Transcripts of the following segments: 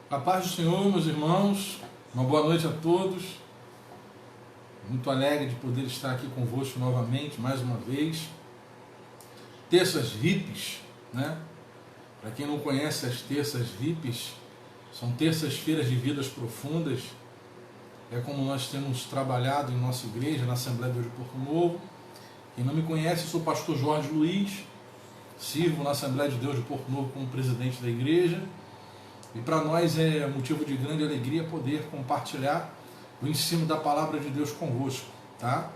A paz do Senhor, meus irmãos, uma boa noite a todos. Muito alegre de poder estar aqui convosco novamente, mais uma vez. Terças VIPs, né? Para quem não conhece as terças VIPs, são terças-feiras de vidas profundas. É como nós temos trabalhado em nossa igreja, na Assembleia de Deus de Porto Novo. Quem não me conhece, eu sou o pastor Jorge Luiz, sirvo na Assembleia de Deus de Porto Novo como presidente da igreja. E para nós é motivo de grande alegria poder compartilhar o ensino da palavra de Deus convosco, tá?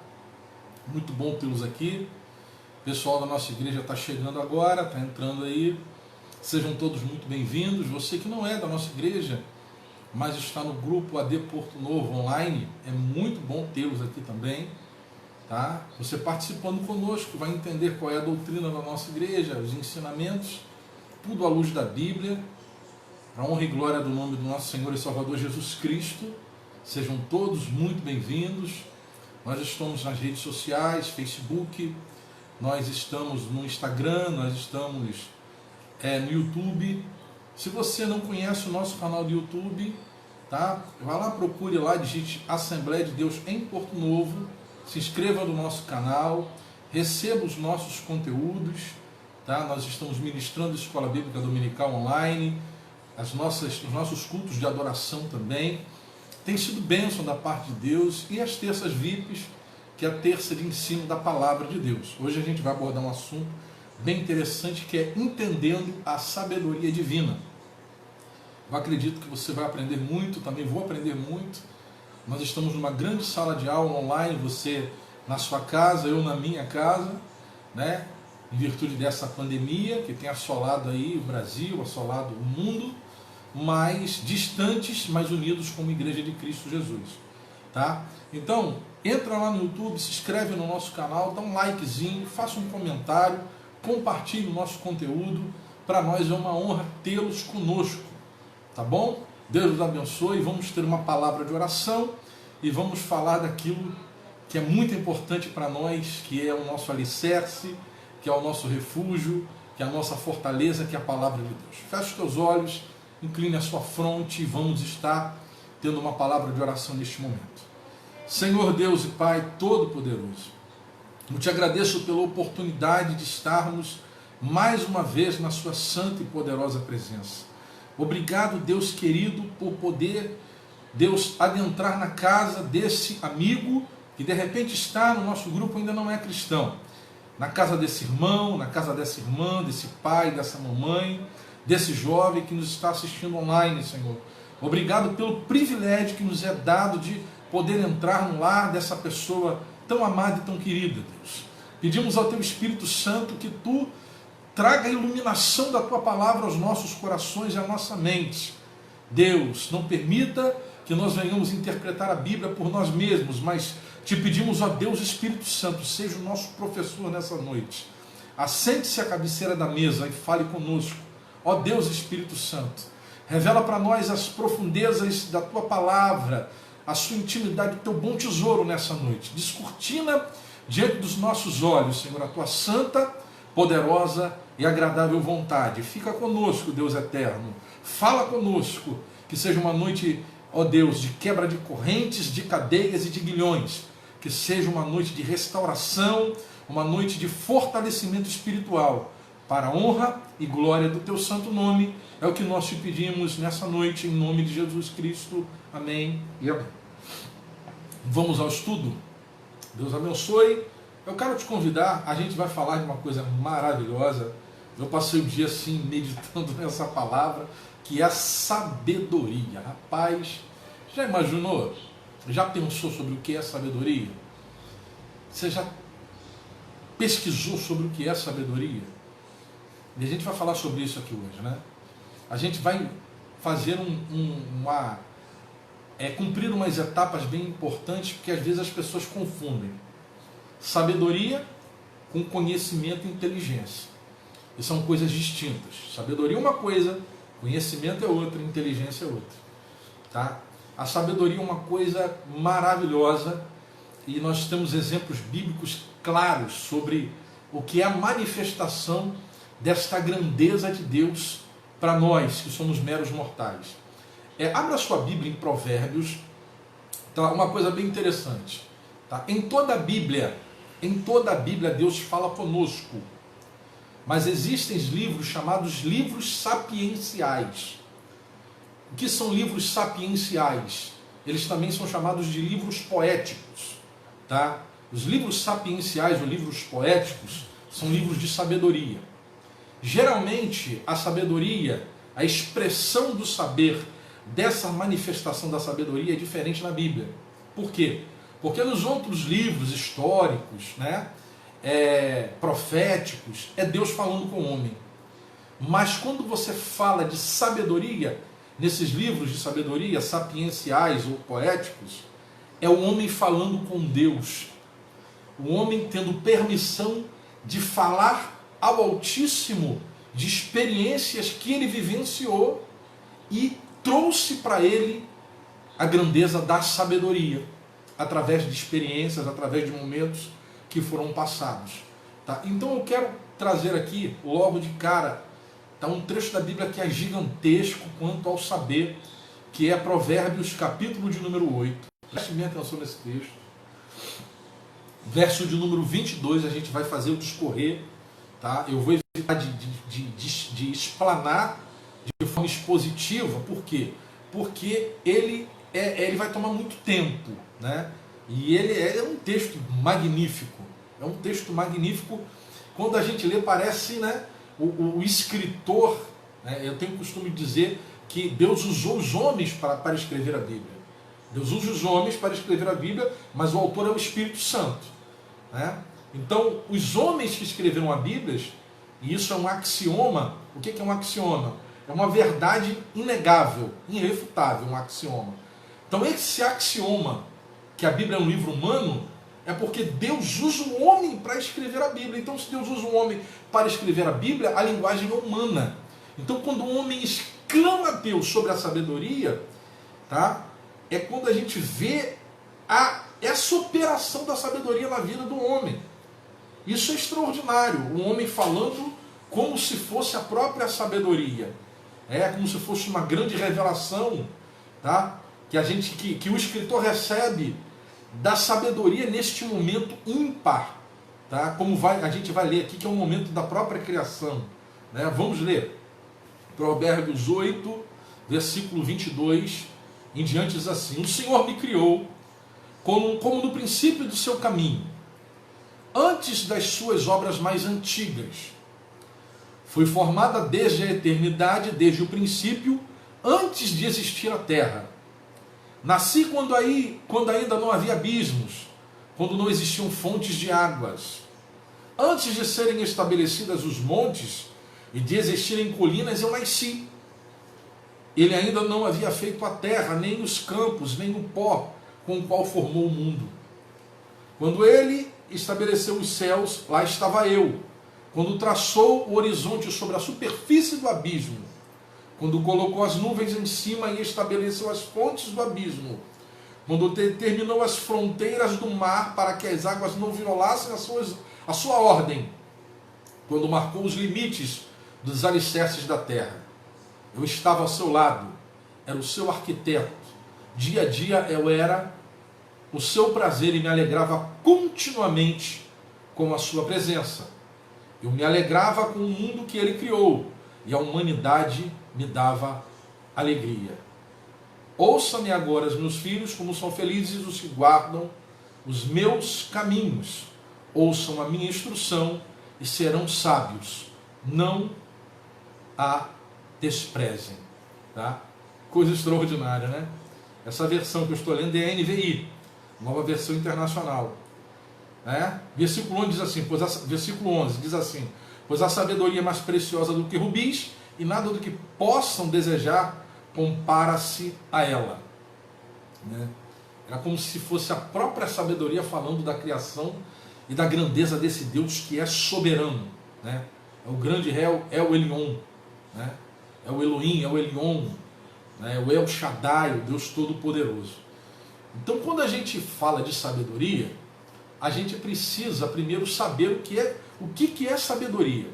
Muito bom tê-los aqui. O pessoal da nossa igreja está chegando agora, está entrando aí. Sejam todos muito bem-vindos. Você que não é da nossa igreja, mas está no grupo AD Porto Novo online, é muito bom tê-los aqui também, tá? Você participando conosco vai entender qual é a doutrina da nossa igreja, os ensinamentos, tudo à luz da Bíblia, para a honra e glória do nome do nosso Senhor e Salvador Jesus Cristo. Sejam todos muito bem-vindos. Nós estamos nas redes sociais, Facebook, nós estamos no Instagram, nós estamos no YouTube. Se você não conhece o nosso canal do YouTube, tá? Vá lá, procure lá, digite Assembleia de Deus em Porto Novo, se inscreva no nosso canal, receba os nossos conteúdos, tá? Nós estamos ministrando Escola Bíblica Dominical online, os nossos cultos de adoração também. Tem sido bênção da parte de Deus. E as terças VIPs, que é a terça de ensino da palavra de Deus. Hoje a gente vai abordar um assunto bem interessante, que é entendendo a sabedoria divina. Eu acredito que você vai aprender muito, também vou aprender muito. Nós estamos numa grande sala de aula online, você na sua casa, eu na minha casa, né? Em virtude dessa pandemia que tem assolado aí o Brasil, assolado o mundo, mas distantes, mas unidos como Igreja de Cristo Jesus, tá? Então, entra lá no YouTube, se inscreve no nosso canal, dá um likezinho, faça um comentário, compartilhe o nosso conteúdo. Para nós é uma honra tê-los conosco, tá bom? Deus os abençoe. Vamos ter uma palavra de oração e vamos falar daquilo que é muito importante para nós, que é o nosso alicerce, que é o nosso refúgio, que é a nossa fortaleza, que é a palavra de Deus. Feche os teus olhos, incline a sua fronte e vamos estar tendo uma palavra de oração neste momento. Senhor Deus e Pai Todo-Poderoso, eu te agradeço pela oportunidade de estarmos mais uma vez na sua santa e poderosa presença. Obrigado, Deus querido, por poder, Deus, adentrar na casa desse amigo que de repente está no nosso grupo e ainda não é cristão. Na casa desse irmão, na casa dessa irmã, desse pai, dessa mamãe, desse jovem que nos está assistindo online, Senhor. Obrigado pelo privilégio que nos é dado de poder entrar no lar dessa pessoa tão amada e tão querida, Deus. Pedimos ao Teu Espírito Santo que Tu traga a iluminação da Tua palavra aos nossos corações e à nossa mente. Deus, não permita que nós venhamos interpretar a Bíblia por nós mesmos, mas te pedimos, ó Deus Espírito Santo, seja o nosso professor nessa noite. Assente-se à cabeceira da mesa e fale conosco. Ó Deus Espírito Santo, revela para nós as profundezas da Tua palavra, a Sua intimidade, o Teu bom tesouro nessa noite. Descortina diante dos nossos olhos, Senhor, a Tua santa, poderosa e agradável vontade. Fica conosco, Deus eterno. Fala conosco, que seja uma noite, ó Deus, de quebra de correntes, de cadeias e de grilhões. Que seja uma noite de restauração, uma noite de fortalecimento espiritual, para a honra e glória do Teu santo nome. É o que nós te pedimos nessa noite, em nome de Jesus Cristo. Amém e amém. Vamos ao estudo? Deus abençoe. Eu quero te convidar, a gente vai falar de uma coisa maravilhosa. Eu passei o dia assim, meditando nessa palavra, que é a sabedoria. Rapaz, já imaginou? Já pensou sobre o que é sabedoria? Você já pesquisou sobre o que é sabedoria? E a gente vai falar sobre isso aqui hoje, né? A gente vai fazer cumprir umas etapas bem importantes, porque às vezes as pessoas confundem sabedoria com conhecimento e inteligência. E são coisas distintas. Sabedoria é uma coisa, conhecimento é outra, inteligência é outra. Tá? A sabedoria é uma coisa maravilhosa e nós temos exemplos bíblicos claros sobre o que é a manifestação desta grandeza de Deus para nós, que somos meros mortais. Abra sua Bíblia em Provérbios, tá? Uma coisa bem interessante. Tá? Em toda a Bíblia Deus fala conosco. Mas existem livros chamados livros sapienciais. O que são livros sapienciais? Eles também são chamados de livros poéticos. Tá? Os livros sapienciais ou livros poéticos são livros de sabedoria. Geralmente, a sabedoria, a expressão do saber, dessa manifestação da sabedoria é diferente na Bíblia. Por quê? Porque nos outros livros históricos, né, proféticos, é Deus falando com o homem. Mas quando você fala de sabedoria, nesses livros de sabedoria, sapienciais ou poéticos, é o homem falando com Deus. O homem tendo permissão de falar ao Altíssimo de experiências que ele vivenciou e trouxe para ele a grandeza da sabedoria, através de experiências, através de momentos que foram passados. Tá? Então eu quero trazer aqui, logo de cara, tá, um trecho da Bíblia que é gigantesco quanto ao saber, que é Provérbios, capítulo de número 8. Preste bem atenção nesse texto. Verso de número 22, a gente vai fazer o discorrer. Tá? Eu vou evitar de explanar de forma expositiva. Por quê? Porque ele vai tomar muito tempo, né? E ele é um texto magnífico. É um texto magnífico. Quando a gente lê, parece, né, o escritor, né, eu tenho o costume de dizer que Deus usou os homens para escrever a Bíblia. Deus usa os homens para escrever a Bíblia, mas o autor é o Espírito Santo. Né? Então, os homens que escreveram a Bíblia, e isso é um axioma. O que é um axioma? É uma verdade inegável, irrefutável, um axioma. Então, esse axioma, que a Bíblia é um livro humano, é porque Deus usa o homem para escrever a Bíblia. Então, se Deus usa o homem para escrever a Bíblia, a linguagem é humana. Então, quando o homem exclama a Deus sobre a sabedoria, tá? É quando a gente vê essa operação da sabedoria na vida do homem. Isso é extraordinário. O homem falando como se fosse a própria sabedoria. É como se fosse uma grande revelação, tá? Que o escritor recebe da sabedoria neste momento ímpar. Tá? Como a gente vai ler aqui, que é o momento da própria criação. Né? Vamos ler. Provérbios 8, versículo 22, em diante diz assim: O Senhor me criou como no princípio do seu caminho, antes das suas obras mais antigas. Foi formada desde a eternidade, desde o princípio, antes de existir a terra. Nasci quando ainda não havia abismos, quando não existiam fontes de águas. Antes de serem estabelecidas os montes e de existirem colinas, eu nasci. Ele ainda não havia feito a terra, nem os campos, nem o pó com o qual formou o mundo. Quando ele estabeleceu os céus, lá estava eu. Quando traçou o horizonte sobre a superfície do abismo, quando colocou as nuvens em cima e estabeleceu as fontes do abismo, quando determinou as fronteiras do mar para que as águas não violassem a sua ordem, quando marcou os limites dos alicerces da terra. Eu estava ao seu lado, era o seu arquiteto. Dia a dia eu era o seu prazer e me alegrava continuamente com a sua presença. Eu me alegrava com o mundo que ele criou e a humanidade me dava alegria. Ouça-me agora, meus filhos, como são felizes os que guardam os meus caminhos. Ouçam a minha instrução e serão sábios. Não a desprezem. Tá? Coisa extraordinária, né? Essa versão que eu estou lendo é a NVI, nova versão internacional. Versículo 11 diz assim: pois a sabedoria é mais preciosa do que rubis, e nada do que possam desejar compara-se a ela. Era como se fosse a própria sabedoria falando da criação e da grandeza desse Deus que é soberano. É o grande El Elyon, é o Elohim, é o Elion, é o El Shaddai, o Deus Todo-Poderoso. Então, quando a gente fala de sabedoria, a gente precisa primeiro saber o que é sabedoria.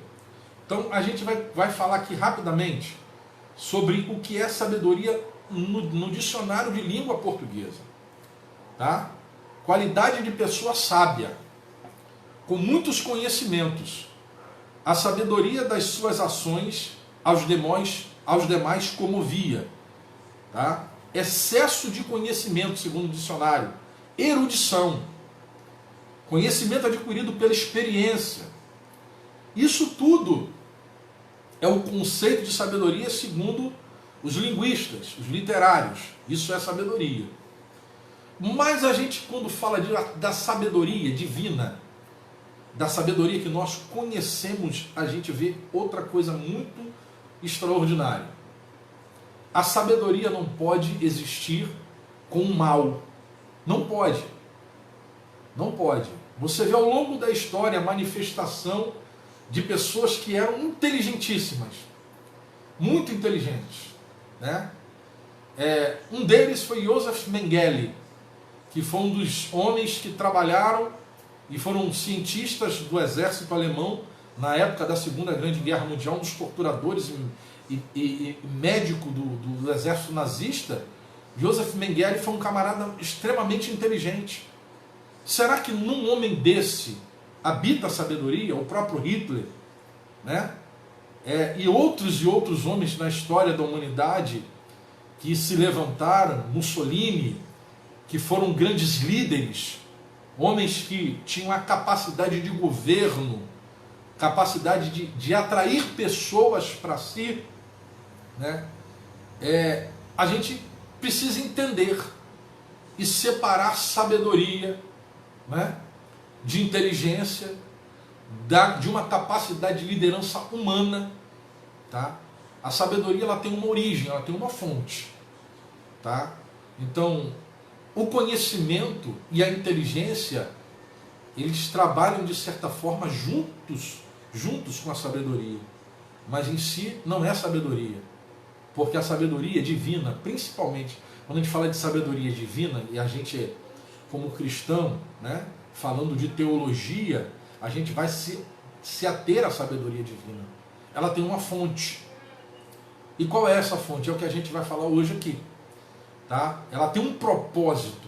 Então, a gente vai falar aqui rapidamente sobre o que é sabedoria no dicionário de língua portuguesa. Tá? Qualidade de pessoa sábia, com muitos conhecimentos, a sabedoria das suas ações aos demais comovia. Tá? Excesso de conhecimento, segundo o dicionário. Erudição. Conhecimento adquirido pela experiência. Isso tudo é o conceito de sabedoria segundo os linguistas, os literários. Isso é sabedoria. Mas a gente, quando fala da sabedoria divina, da sabedoria que nós conhecemos, a gente vê outra coisa muito extraordinária. A sabedoria não pode existir com o mal. Não pode. Não pode. Você vê ao longo da história a manifestação de pessoas que eram inteligentíssimas. Muito inteligentes. Né? Um deles foi Joseph Mengele, que foi um dos homens que trabalharam e foram cientistas do exército alemão na época da Segunda Grande Guerra Mundial, um dos torturadores e médico do exército nazista. Joseph Mengele foi um camarada extremamente inteligente. Será que num homem desse habita a sabedoria? O próprio Hitler, né? E outros homens na história da humanidade que se levantaram, Mussolini, que foram grandes líderes, homens que tinham a capacidade de governo, capacidade de atrair pessoas para si, né? A gente precisa entender e separar sabedoria, né, de inteligência, de uma capacidade de liderança humana. Tá? A sabedoria ela tem uma origem, ela tem uma fonte. Tá? Então, o conhecimento e a inteligência, eles trabalham de certa forma juntos com a sabedoria. Mas em si não é sabedoria. Porque a sabedoria divina, principalmente, quando a gente fala de sabedoria divina, e a gente, como cristão, né, falando de teologia, a gente vai se ater à sabedoria divina. Ela tem uma fonte. E qual é essa fonte? É o que a gente vai falar hoje aqui. Tá? Ela tem um propósito,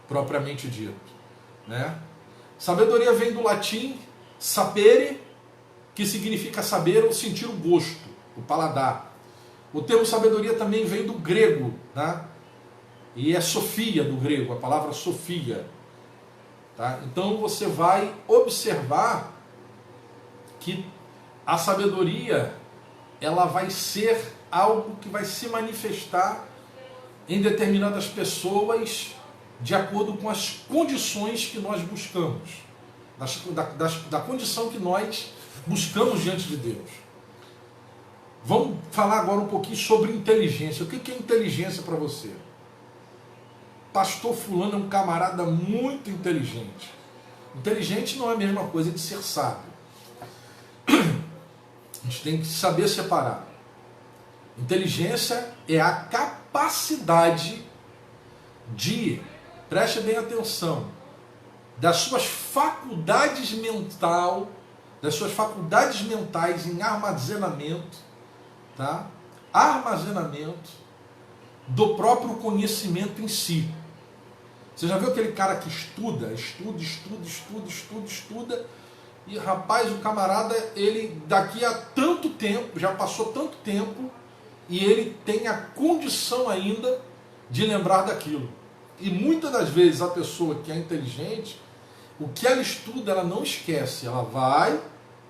propriamente dito. Né? Sabedoria vem do latim sapere, que significa saber ou sentir o gosto, o paladar. O termo sabedoria também vem do grego, tá? E é sofia do grego, a palavra sofia. Tá? Então você vai observar que a sabedoria ela vai ser algo que vai se manifestar em determinadas pessoas de acordo com as condições que nós buscamos, da condição que nós buscamos diante de Deus. Vamos falar agora um pouquinho sobre inteligência. O que é inteligência para você? Pastor fulano é um camarada muito inteligente. Inteligente não é a mesma coisa de ser sábio. A gente tem que saber separar. Inteligência é a capacidade de, preste bem atenção, das suas faculdades mentais em armazenamento, tá? Armazenamento do próprio conhecimento em si. Você já viu aquele cara que estuda, e rapaz, o camarada, ele daqui a tanto tempo, já passou tanto tempo, e ele tem a condição ainda de lembrar daquilo. E muitas das vezes a pessoa que é inteligente, o que ela estuda, ela não esquece. Ela vai,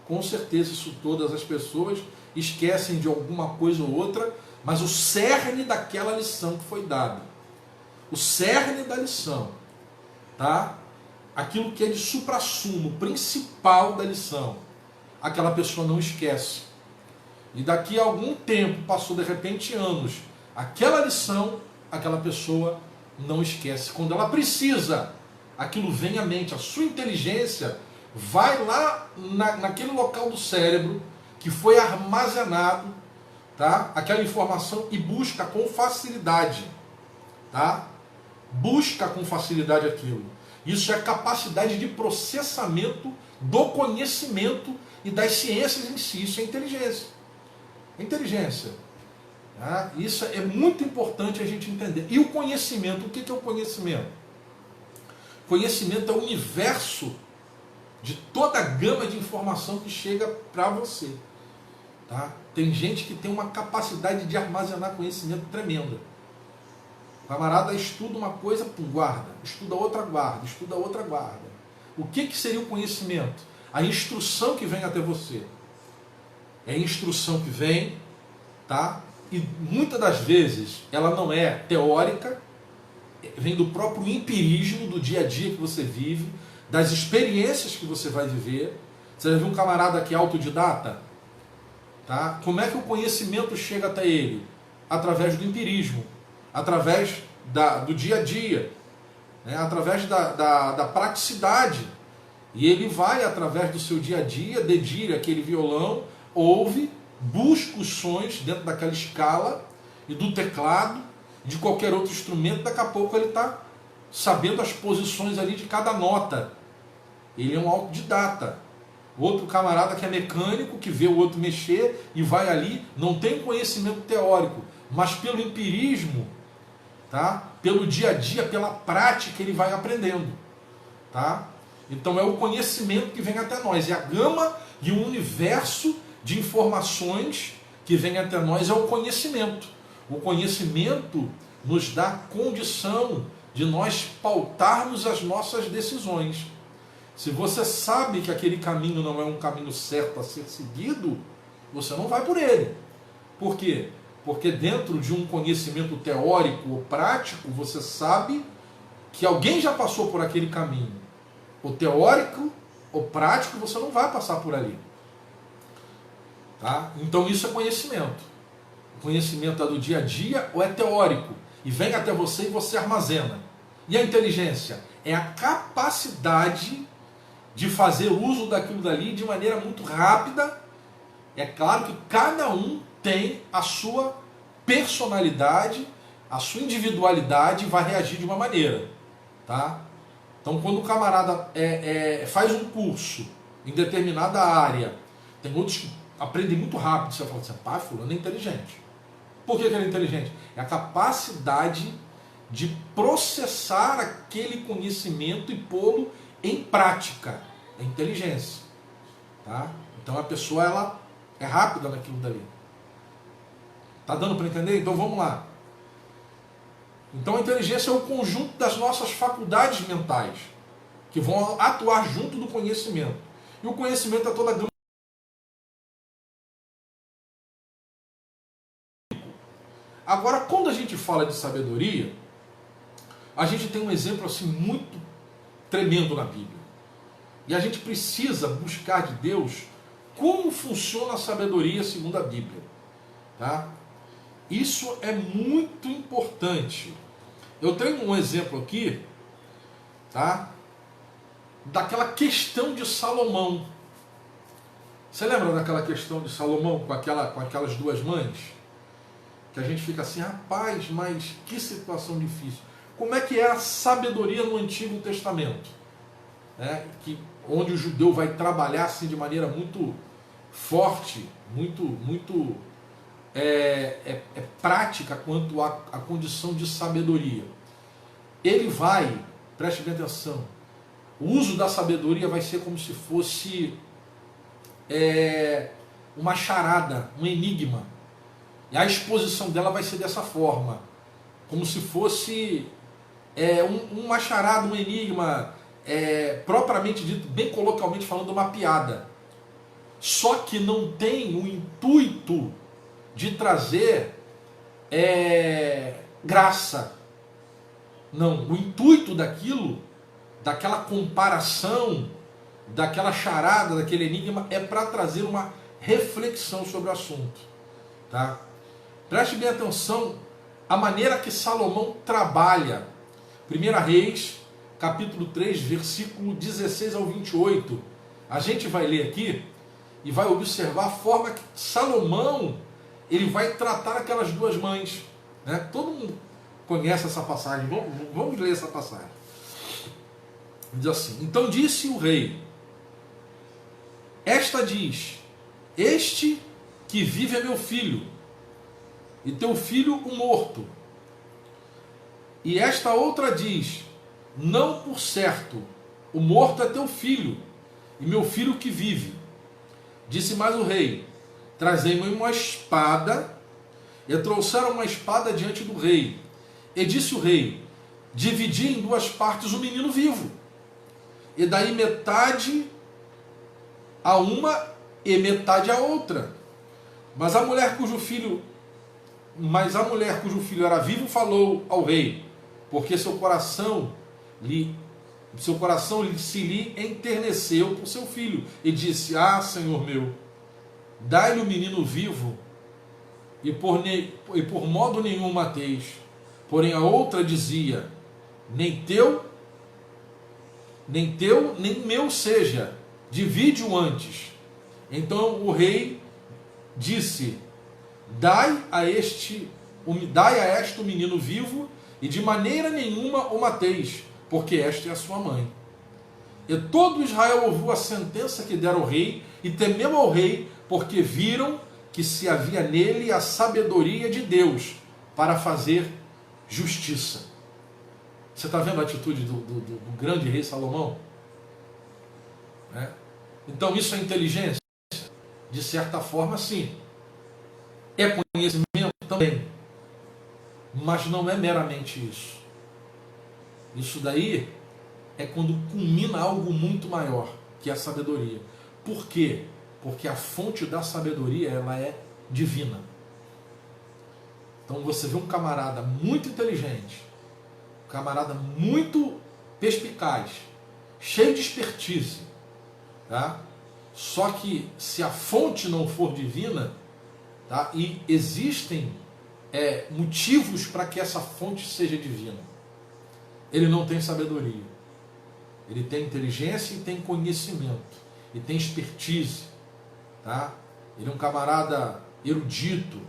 com certeza isso todas as pessoas esquecem de alguma coisa ou outra, mas o cerne daquela lição que foi dada. O cerne da lição, tá? Aquilo que é de suprassumo, principal da lição, aquela pessoa não esquece. E daqui a algum tempo, passou de repente anos, aquela lição, aquela pessoa não esquece. Quando ela precisa, aquilo vem à mente, a sua inteligência vai lá naquele local do cérebro que foi armazenado, tá? Aquela informação e busca com facilidade, tá? Busca com facilidade aquilo. Isso é capacidade de processamento do conhecimento e das ciências em si. Isso é inteligência. Inteligência. Tá? Isso é muito importante a gente entender. E o conhecimento, o que é o conhecimento? Conhecimento é o universo de toda a gama de informação que chega para você. Tá? Tem gente que tem uma capacidade de armazenar conhecimento tremenda. O camarada estuda uma coisa, pum, guarda. Estuda outra, guarda. Estuda outra, guarda. O que seria o conhecimento? A instrução que vem até você. É a instrução que vem, tá? E muitas das vezes ela não é teórica, vem do próprio empirismo do dia a dia que você vive, das experiências que você vai viver. Você já viu um camarada que é autodidata? Tá? Como é que o conhecimento chega até ele? Através do empirismo, através do dia a dia, né? Através da praticidade. E ele vai, através do seu dia a dia, dedilha aquele violão, ouve, busca os sons dentro daquela escala e do teclado, de qualquer outro instrumento. Daqui a pouco ele está sabendo as posições ali de cada nota. Ele é um autodidata. Outro camarada que é mecânico, que vê o outro mexer e vai ali, não tem conhecimento teórico, mas pelo empirismo, tá? Pelo dia a dia, pela prática, ele vai aprendendo. Tá? Então é o conhecimento que vem até nós, é a gama e o universo de informações que vem até nós é o conhecimento. O conhecimento nos dá condição de nós pautarmos as nossas decisões. Se você sabe que aquele caminho não é um caminho certo a ser seguido, você não vai por ele. Por quê? Porque dentro de um conhecimento teórico ou prático, você sabe que alguém já passou por aquele caminho. O teórico ou prático, você não vai passar por ali. Tá? Então isso é conhecimento. O conhecimento é do dia a dia ou é teórico? E vem até você e você armazena. E a inteligência? É a capacidade de fazer uso daquilo dali de maneira muito rápida. É claro que cada um tem a sua personalidade, a sua individualidade e vai reagir de uma maneira. Tá? Então quando o camarada faz um curso em determinada área, tem outros que aprendem muito rápido, você fala assim, pá, fulano é inteligente. Por que ele é inteligente? É a capacidade de processar aquele conhecimento e pô-lo em prática. É inteligência. Tá? Então a pessoa ela é rápida naquilo dali. Tá dando para entender? Então vamos lá. Então a inteligência é o conjunto das nossas faculdades mentais que vão atuar junto do conhecimento. E o conhecimento é toda a gama. Agora, quando a gente fala de sabedoria, a gente tem um exemplo assim muito tremendo na Bíblia. E a gente precisa buscar de Deus como funciona a sabedoria segundo a Bíblia. Tá? Isso é muito importante. Eu tenho um exemplo aqui, tá? Daquela questão de Salomão. Você lembra daquela questão de Salomão com aquelas duas mães? Que a gente fica assim, rapaz, mas que situação difícil. Como é que é a sabedoria no Antigo Testamento? Onde o judeu vai trabalhar assim, de maneira muito forte, muito prática quanto à condição de sabedoria. Ele vai, preste bem atenção, o uso da sabedoria vai ser como se fosse uma charada, um enigma. E a exposição dela vai ser dessa forma, como se fosse uma charada, um enigma, propriamente dito, bem coloquialmente falando, uma piada. Só que não tem o intuito de trazer graça. Não, o intuito daquilo, daquela comparação, daquela charada, daquele enigma, é para trazer uma reflexão sobre o assunto. Tá? Preste bem atenção a maneira que Salomão trabalha. 1 Reis, capítulo 3, versículo 16 ao 28. A gente vai ler aqui e vai observar a forma que Salomão ele vai tratar aquelas duas mães. Né? Todo mundo conhece essa passagem. Vamos ler essa passagem. Diz assim: então disse o rei, esta diz, este que vive é meu filho. e teu filho o morto. E esta outra diz: não por certo, o morto é teu filho, e meu filho que vive. Disse mais o rei: trazei-me uma espada. E trouxeram uma espada diante do rei. E disse o rei: dividi em duas partes o menino vivo, e daí metade a uma e metade a outra. Mas a mulher cujo filho era vivo falou ao rei, porque seu coração se lhe enterneceu por seu filho, e disse: ah, Senhor meu, dai-lhe o menino vivo, e por modo nenhum mateis. Porém a outra dizia: nem teu, nem meu seja, divide-o antes. Então o rei disse: dai a este o menino vivo, e de maneira nenhuma o mateis, porque esta é a sua mãe. E todo Israel ouviu a sentença que dera o rei, e temeu ao rei, porque viram que se havia nele a sabedoria de Deus para fazer justiça. Você está vendo a atitude do grande rei Salomão? Então isso é inteligência? De certa forma, sim. É conhecimento também. Mas não é meramente isso. Isso daí é quando culmina algo muito maior, que é a sabedoria. Por quê? Porque a fonte da sabedoria, ela é divina. Então você vê um camarada muito inteligente, um camarada muito perspicaz, cheio de expertise, tá? Só que se a fonte não for divina, tá? E existem motivos para que essa fonte seja divina, ele não tem sabedoria. Ele tem inteligência e tem conhecimento, e tem expertise, tá? Ele é um camarada erudito,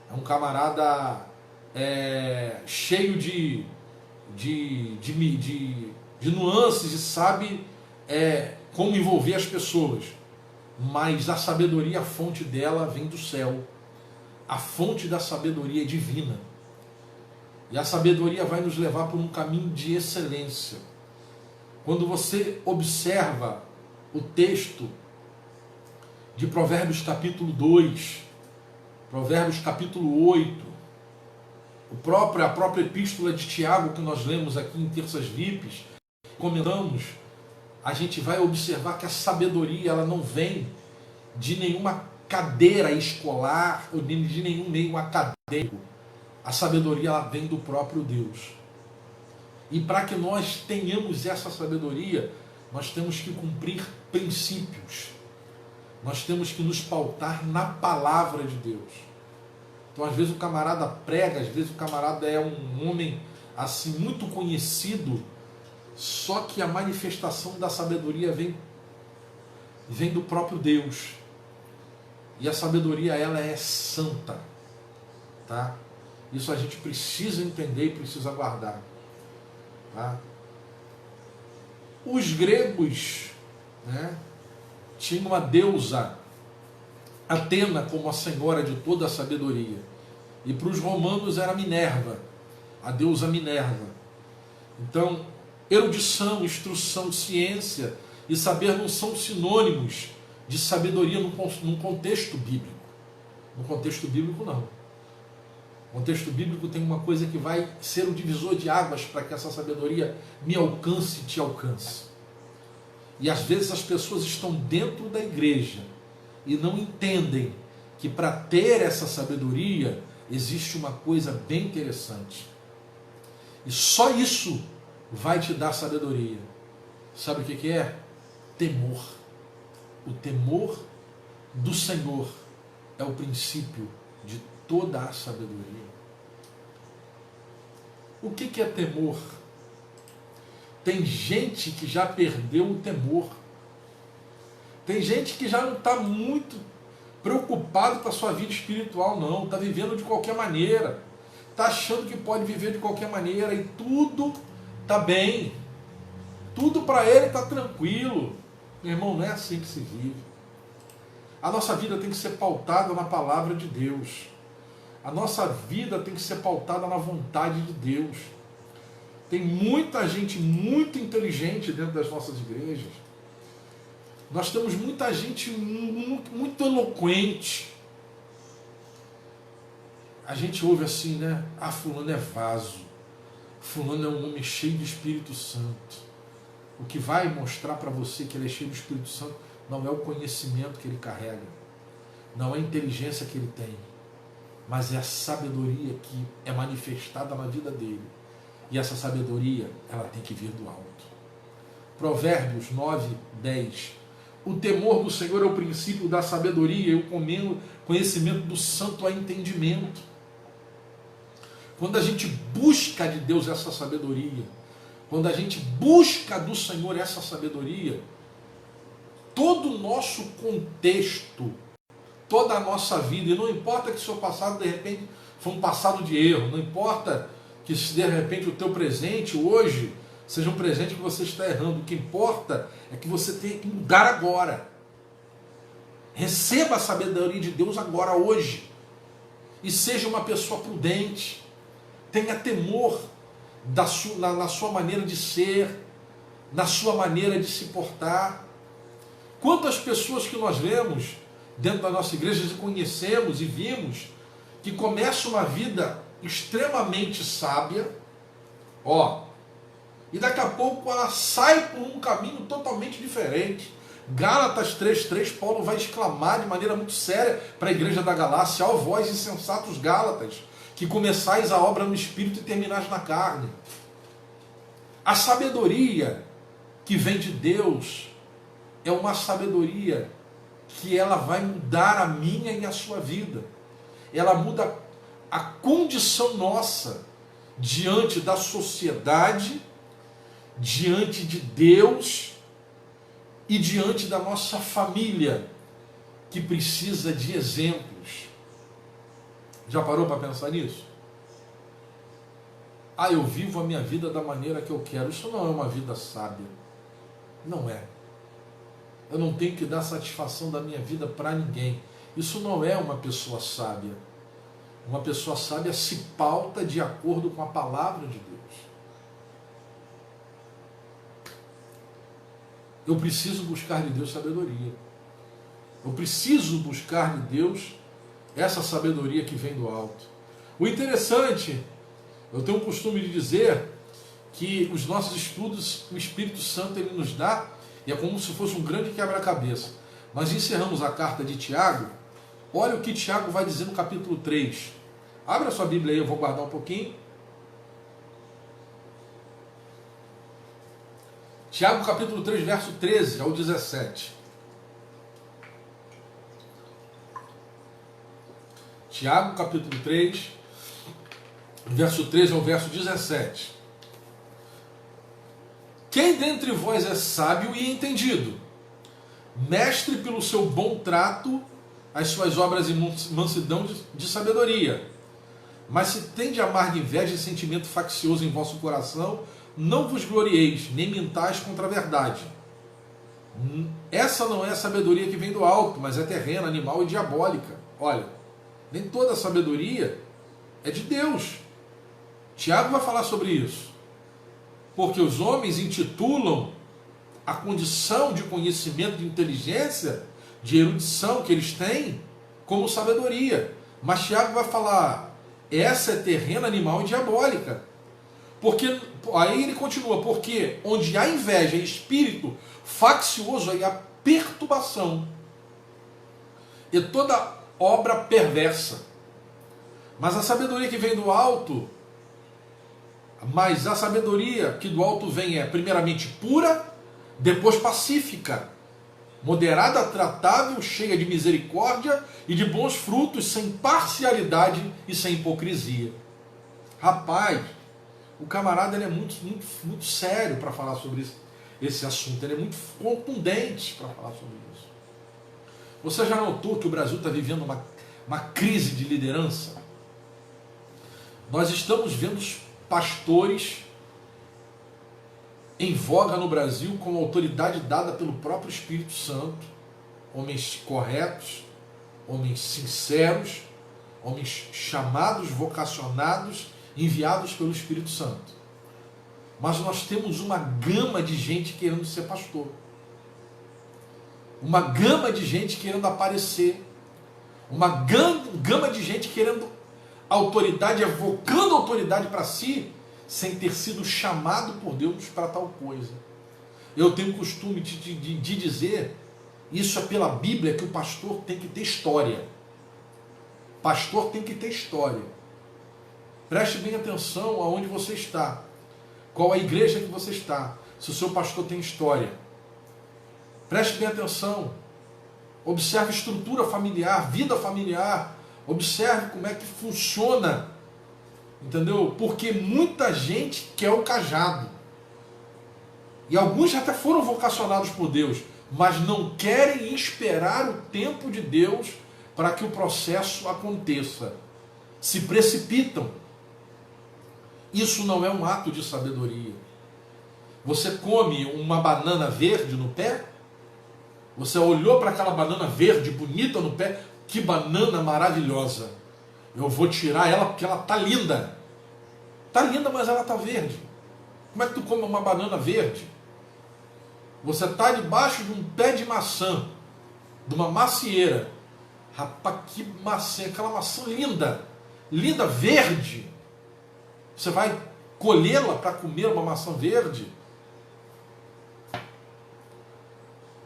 é um camarada cheio de nuances, e sabe como envolver as pessoas. Mas a sabedoria, a fonte dela vem do céu. A fonte da sabedoria é divina. E a sabedoria vai nos levar por um caminho de excelência. Quando você observa o texto de Provérbios capítulo 2, Provérbios capítulo 8, a própria epístola de Tiago que nós lemos aqui em terças VIPs, comentamos, a gente vai observar que a sabedoria, ela não vem de nenhuma cadeira escolar ou de nenhum meio acadêmico. A sabedoria, ela vem do próprio Deus. E para que nós tenhamos essa sabedoria, nós temos que cumprir princípios. Nós temos que nos pautar na palavra de Deus. Então, às vezes o camarada prega, às vezes o camarada é um homem assim muito conhecido, só que a manifestação da sabedoria vem do próprio Deus. E a sabedoria, ela é santa, tá? Isso a gente precisa entender e precisa guardar, tá? Os gregos, tinham uma deusa, Atena, como a senhora de toda a sabedoria. E para os romanos era Minerva, a deusa Minerva. Então, erudição, instrução, ciência e saber não são sinônimos de sabedoria num contexto bíblico. No contexto bíblico, não. O contexto bíblico tem uma coisa que vai ser o divisor de águas para que essa sabedoria me alcance e te alcance. E às vezes as pessoas estão dentro da igreja e não entendem que para ter essa sabedoria existe uma coisa bem interessante. E só isso vai te dar sabedoria. Sabe o que é? Temor. O temor do Senhor é o princípio de toda a sabedoria. O que é temor? Tem gente que já perdeu o temor. Tem gente que já não está muito preocupado com a sua vida espiritual, não. Está vivendo de qualquer maneira. Está achando que pode viver de qualquer maneira e tudo está bem. Tudo para ele está tranquilo. Meu irmão, não é assim que se vive. A nossa vida tem que ser pautada na palavra de Deus. A nossa vida tem que ser pautada na vontade de Deus. Tem muita gente muito inteligente dentro das nossas igrejas. Nós temos muita gente muito eloquente. A gente ouve assim, né? Ah, fulano é vaso. Fulano é um homem cheio de Espírito Santo. O que vai mostrar para você que ele é cheio do Espírito Santo não é o conhecimento que ele carrega, não é a inteligência que ele tem, mas é a sabedoria que é manifestada na vida dele. E essa sabedoria, ela tem que vir do alto. Provérbios 9, 10. O temor do Senhor é o princípio da sabedoria, e o conhecimento do santo é entendimento. Quando a gente busca de Deus essa sabedoria, quando a gente busca do Senhor essa sabedoria, todo o nosso contexto, toda a nossa vida, e não importa que o seu passado de repente foi um passado de erro, não importa que se de repente o teu presente hoje seja um presente que você está errando, o que importa é que você tem que mudar agora. Receba a sabedoria de Deus agora, hoje, e seja uma pessoa prudente, tenha temor na sua maneira de ser, na sua maneira de se portar. Quantas pessoas que nós vemos dentro da nossa igreja e conhecemos e vimos que começam uma vida extremamente sábia, e daqui a pouco ela sai por um caminho totalmente diferente. Gálatas 3:3, Paulo vai exclamar de maneira muito séria para a igreja da Galácia: ó vós insensatos Gálatas, que começais a obra no Espírito e terminais na carne. A sabedoria que vem de Deus é uma sabedoria que ela vai mudar a minha e a sua vida. Ela muda a condição nossa diante da sociedade, diante de Deus e diante da nossa família, que precisa de exemplos. Já parou para pensar nisso? Eu vivo a minha vida da maneira que eu quero. Isso não é uma vida sábia. Não é. Eu não tenho que dar satisfação da minha vida para ninguém. Isso não é uma pessoa sábia. Uma pessoa sábia se pauta de acordo com a palavra de Deus. Eu preciso buscar de Deus sabedoria. Eu preciso buscar de Deus essa sabedoria que vem do alto. O interessante, eu tenho o costume de dizer que os nossos estudos, o Espírito Santo ele nos dá, e é como se fosse um grande quebra-cabeça. Nós encerramos a carta de Tiago. Olha o que Tiago vai dizer no capítulo 3. Abre a sua Bíblia aí, eu vou guardar um pouquinho. Tiago capítulo 3, verso 13 ao 17. Tiago capítulo 3, verso 13 ao verso 17. Quem dentre vós é sábio e entendido? Mestre pelo seu bom trato, as suas obras e mansidão de sabedoria. Mas se tende amarga inveja e sentimento faccioso em vosso coração, não vos glorieis, nem mintais contra a verdade. Essa não é a sabedoria que vem do alto, mas é terrena, animal e diabólica. Olha, nem toda a sabedoria é de Deus. Tiago vai falar sobre isso. Porque os homens intitulam a condição de conhecimento, de inteligência, de erudição que eles têm como sabedoria. Mas Tiago vai falar, essa é terrena, animal e diabólica. Porque, aí ele continua, porque onde há inveja e espírito faccioso, aí há perturbação e toda obra perversa. Mas a sabedoria que vem do alto, mas a sabedoria que do alto vem é primeiramente pura, depois pacífica, moderada, tratável, cheia de misericórdia e de bons frutos, sem parcialidade e sem hipocrisia. Rapaz, o camarada ele é muito sério para falar sobre esse assunto, ele é muito contundente para falar sobre isso. Você já notou que o Brasil está vivendo uma crise de liderança? Nós estamos vendo os pastores em voga no Brasil com autoridade dada pelo próprio Espírito Santo, homens corretos, homens sinceros, Homens chamados, vocacionados, enviados pelo Espírito Santo. Mas nós temos uma gama de gente querendo ser pastor. Uma gama de gente querendo aparecer. Uma gama de gente querendo autoridade, evocando autoridade para si, sem ter sido chamado por Deus para tal coisa. Eu tenho o costume de dizer, isso é pela Bíblia, que o pastor tem que ter história. Pastor tem que ter história. Preste bem atenção aonde você está. Qual a igreja que você está. Se o seu pastor tem história. Preste bem atenção. Observe a estrutura familiar, vida familiar. Observe como é que funciona. Entendeu? Porque muita gente quer o cajado. E alguns até foram vocacionados por Deus, mas não querem esperar o tempo de Deus para que o processo aconteça. Se precipitam. Isso não é um ato de sabedoria. Você come uma banana verde no pé? Você olhou para aquela banana verde bonita no pé? Que banana maravilhosa! Eu vou tirar ela porque ela está linda. Está linda, mas ela está verde. Como é que tu come uma banana verde? Você está debaixo de um pé de maçã, de uma macieira. Rapaz, que maçã, aquela maçã linda, linda, verde. Você vai colhê-la para comer uma maçã verde?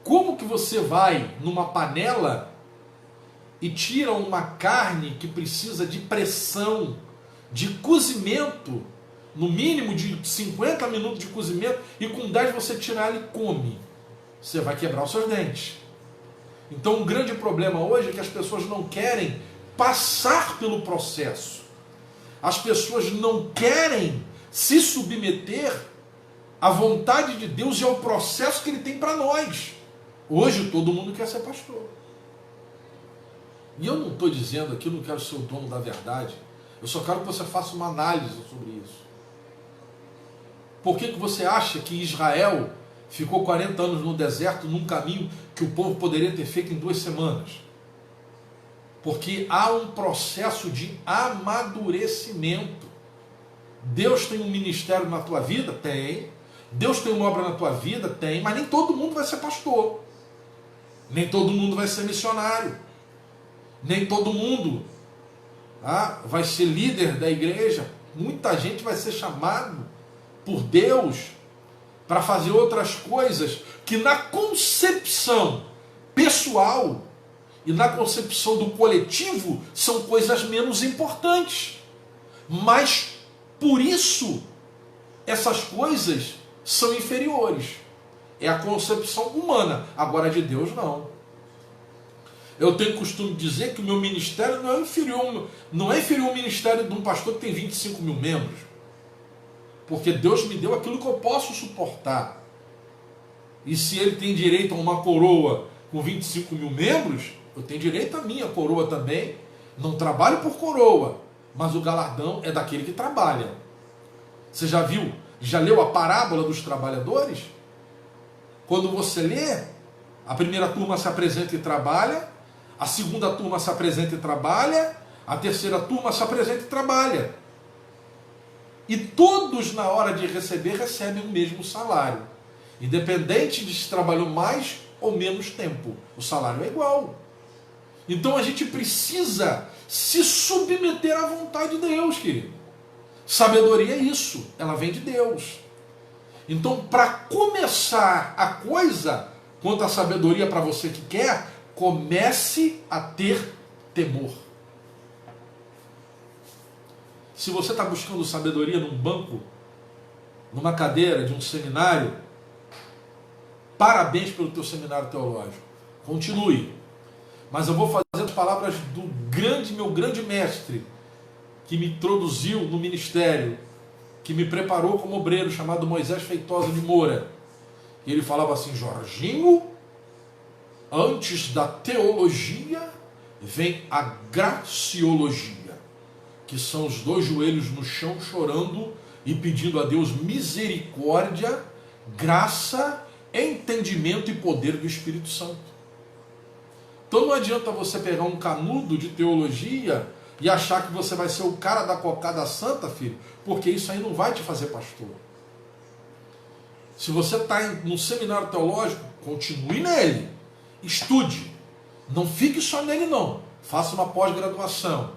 Como que você vai numa panela e tira uma carne que precisa de pressão, de cozimento, no mínimo de 50 minutos de cozimento, e com 10 você tira ela e come? Você vai quebrar os seus dentes. Então um grande problema hoje é que as pessoas não querem passar pelo processo. As pessoas não querem se submeter à vontade de Deus e ao processo que Ele tem para nós. Hoje todo mundo quer ser pastor. E eu não estou dizendo aqui, eu não quero ser o dono da verdade. Eu só quero que você faça uma análise sobre isso. Por que você acha que Israel ficou 40 anos no deserto num caminho que o povo poderia ter feito em 2 semanas? Porque há um processo de amadurecimento. Deus tem um ministério na tua vida? Tem. Deus tem uma obra na tua vida? Tem. Mas nem todo mundo vai ser pastor. Nem todo mundo vai ser missionário. Nem todo mundo vai ser líder da igreja. Muita gente vai ser chamado por Deus para fazer outras coisas que na concepção pessoal e na concepção do coletivo são coisas menos importantes. Mas por isso essas coisas são inferiores. É a concepção humana. Agora de Deus não. Eu tenho costume de dizer que o meu ministério não é inferior ao ministério de um pastor que tem 25 mil membros. Porque Deus me deu aquilo que eu posso suportar. E se Ele tem direito a uma coroa com 25 mil membros, eu tenho direito à minha coroa também. Não trabalho por coroa, mas o galardão é daquele que trabalha. Você já viu? Já leu a parábola dos trabalhadores? Quando você lê, a primeira turma se apresenta e trabalha, a segunda turma se apresenta e trabalha, a terceira turma se apresenta e trabalha. E todos, na hora de receber, recebem o mesmo salário. Independente de se trabalhou mais ou menos tempo. O salário é igual. Então a gente precisa se submeter à vontade de Deus, querido. Sabedoria é isso. Ela vem de Deus. Então, para começar a coisa, quanto à sabedoria para você que quer, comece a ter temor. Se você está buscando sabedoria num banco, numa cadeira de um seminário, parabéns pelo teu seminário teológico. Continue. Mas eu vou fazer as palavras do meu grande mestre, que me introduziu no ministério, que me preparou como obreiro, chamado Moisés Feitosa de Moura. E ele falava assim: Jorginho, antes da teologia vem a graciologia, que são os 2 joelhos no chão chorando e pedindo a Deus misericórdia, graça, entendimento e poder do Espírito Santo. Então não adianta você pegar um canudo de teologia e achar que você vai ser o cara da cocada santa, filho, porque isso aí não vai te fazer pastor. Se você está num seminário teológico, continue nele, estude, não fique só nele não, faça uma pós-graduação,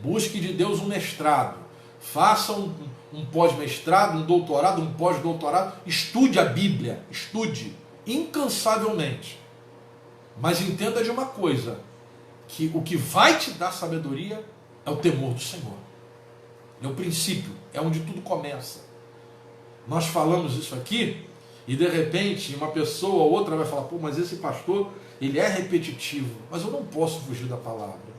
busque de Deus um mestrado, faça um pós-mestrado, um doutorado, um pós-doutorado, estude a Bíblia, estude incansavelmente, mas entenda de uma coisa, que o que vai te dar sabedoria é o temor do Senhor, é o princípio, é onde tudo começa. Nós falamos isso aqui e de repente uma pessoa ou outra vai falar, pô, mas esse pastor, ele é repetitivo, mas eu não posso fugir da palavra.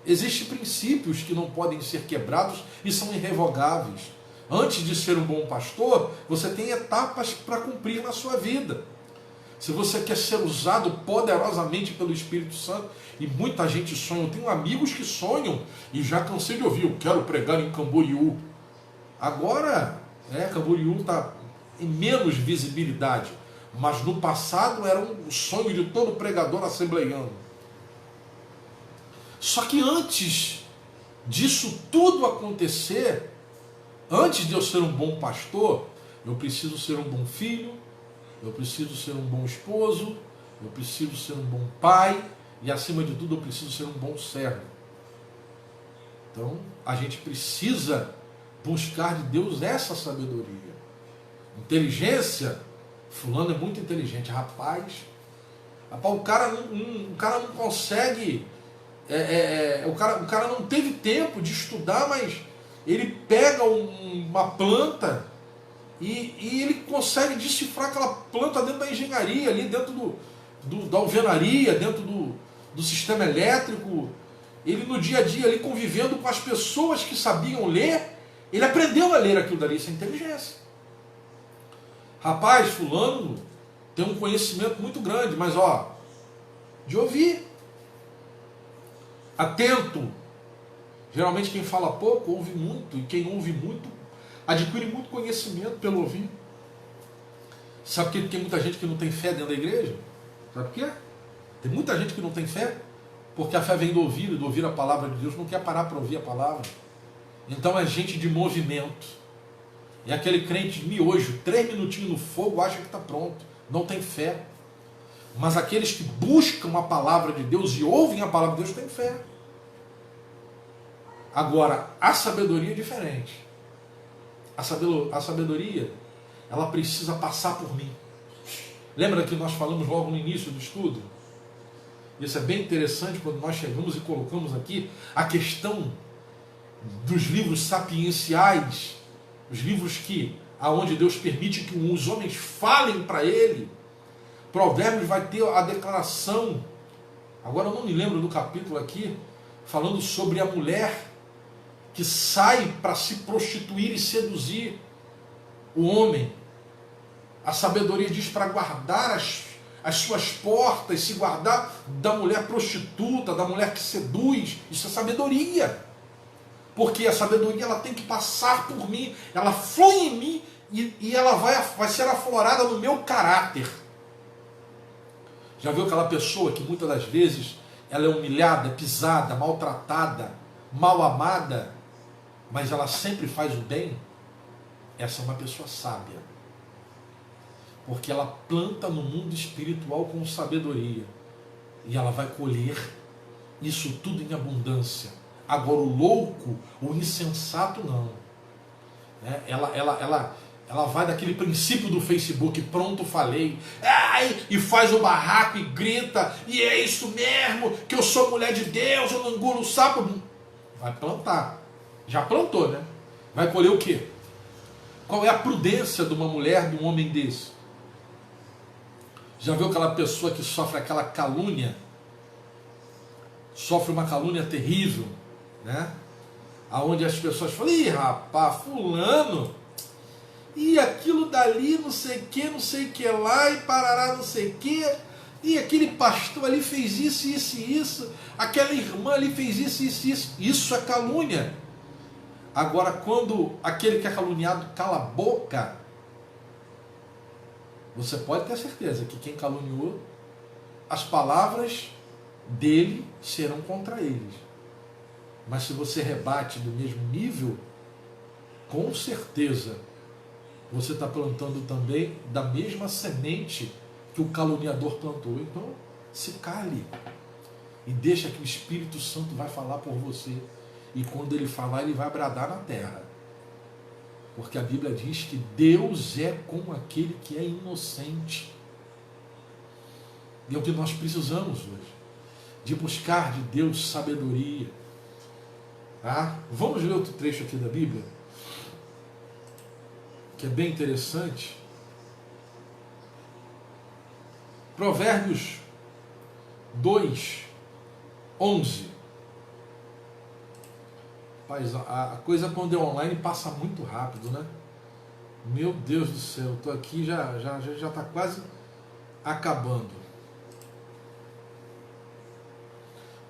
Existem princípios que não podem ser quebrados e são irrevogáveis. Antes de ser um bom pastor, você tem etapas para cumprir na sua vida. Se você quer ser usado poderosamente pelo Espírito Santo, e muita gente sonha, eu tenho amigos que sonham, e já cansei de ouvir, eu quero pregar em Camboriú. Agora, Camboriú está em menos visibilidade, mas no passado era um sonho de todo pregador assembleiano. Só que antes disso tudo acontecer, antes de eu ser um bom pastor, eu preciso ser um bom filho, eu preciso ser um bom esposo, eu preciso ser um bom pai, e acima de tudo eu preciso ser um bom servo. Então, a gente precisa buscar de Deus essa sabedoria. Inteligência, fulano é muito inteligente, rapaz, o cara não consegue, o cara não teve tempo de estudar, mas ele pega uma planta e ele consegue decifrar aquela planta dentro da engenharia, ali dentro da alvenaria, dentro do sistema elétrico. Ele no dia a dia ali convivendo com as pessoas que sabiam ler, ele aprendeu a ler aquilo dali, isso é inteligência. Rapaz, fulano tem um conhecimento muito grande, mas de ouvir. Atento. Geralmente quem fala pouco ouve muito, e quem ouve muito adquire muito conhecimento pelo ouvir. Sabe por que tem muita gente que não tem fé dentro da igreja? Sabe por quê? Tem muita gente que não tem fé, porque a fé vem do ouvir, e do ouvir a palavra de Deus, não quer parar para ouvir a palavra. Então é gente de movimento. É aquele crente de miojo, 3 minutinhos no fogo, acha que está pronto, não tem fé. Mas aqueles que buscam a palavra de Deus e ouvem a palavra de Deus têm fé. Agora, a sabedoria é diferente. A sabedoria, ela precisa passar por mim. Lembra que nós falamos logo no início do estudo? Isso é bem interessante quando nós chegamos e colocamos aqui a questão dos livros sapienciais, os livros aonde Deus permite que os homens falem para Ele. Provérbios vai ter a declaração, agora eu não me lembro do capítulo aqui, falando sobre a mulher que sai para se prostituir e seduzir o homem. A sabedoria diz para guardar as suas portas, se guardar da mulher prostituta, da mulher que seduz. Isso é sabedoria. Porque a sabedoria ela tem que passar por mim, ela flui em mim e ela vai ser aflorada no meu caráter. Já viu aquela pessoa que muitas das vezes ela é humilhada, pisada, maltratada, mal amada, mas ela sempre faz o bem? Essa é uma pessoa sábia. Porque ela planta no mundo espiritual com sabedoria. E ela vai colher isso tudo em abundância. Agora o louco, o insensato não. Ela vai daquele princípio do Facebook, pronto, falei, e faz o barraco e grita, e é isso mesmo, que eu sou mulher de Deus, eu não engulo o sapo. Vai plantar. Já plantou, né? Vai colher o quê? Qual é a prudência de uma mulher, de um homem desse? Já viu aquela pessoa que sofre aquela calúnia? Sofre uma calúnia terrível, né? Aonde as pessoas falam, ih, rapaz, fulano, e aquilo dali, não sei o que lá, e parará não sei o que, e aquele pastor ali fez isso, isso e isso, aquela irmã ali fez isso, isso e isso. Isso é calúnia. Agora, quando aquele que é caluniado cala a boca, você pode ter certeza que quem caluniou, as palavras dele serão contra eles. Mas se você rebate do mesmo nível, com certeza você está plantando também da mesma semente que o caluniador plantou. Então, se cale e deixa que o Espírito Santo vai falar por você. E quando ele falar, ele vai bradar na terra. Porque a Bíblia diz que Deus é com aquele que é inocente. E é o que nós precisamos hoje. De buscar de Deus sabedoria. Tá? Vamos ler outro trecho aqui da Bíblia, que é bem interessante. Provérbios 2, 11. Rapaz, a coisa quando é online passa muito rápido, né? Meu Deus do céu, estou aqui já está quase acabando.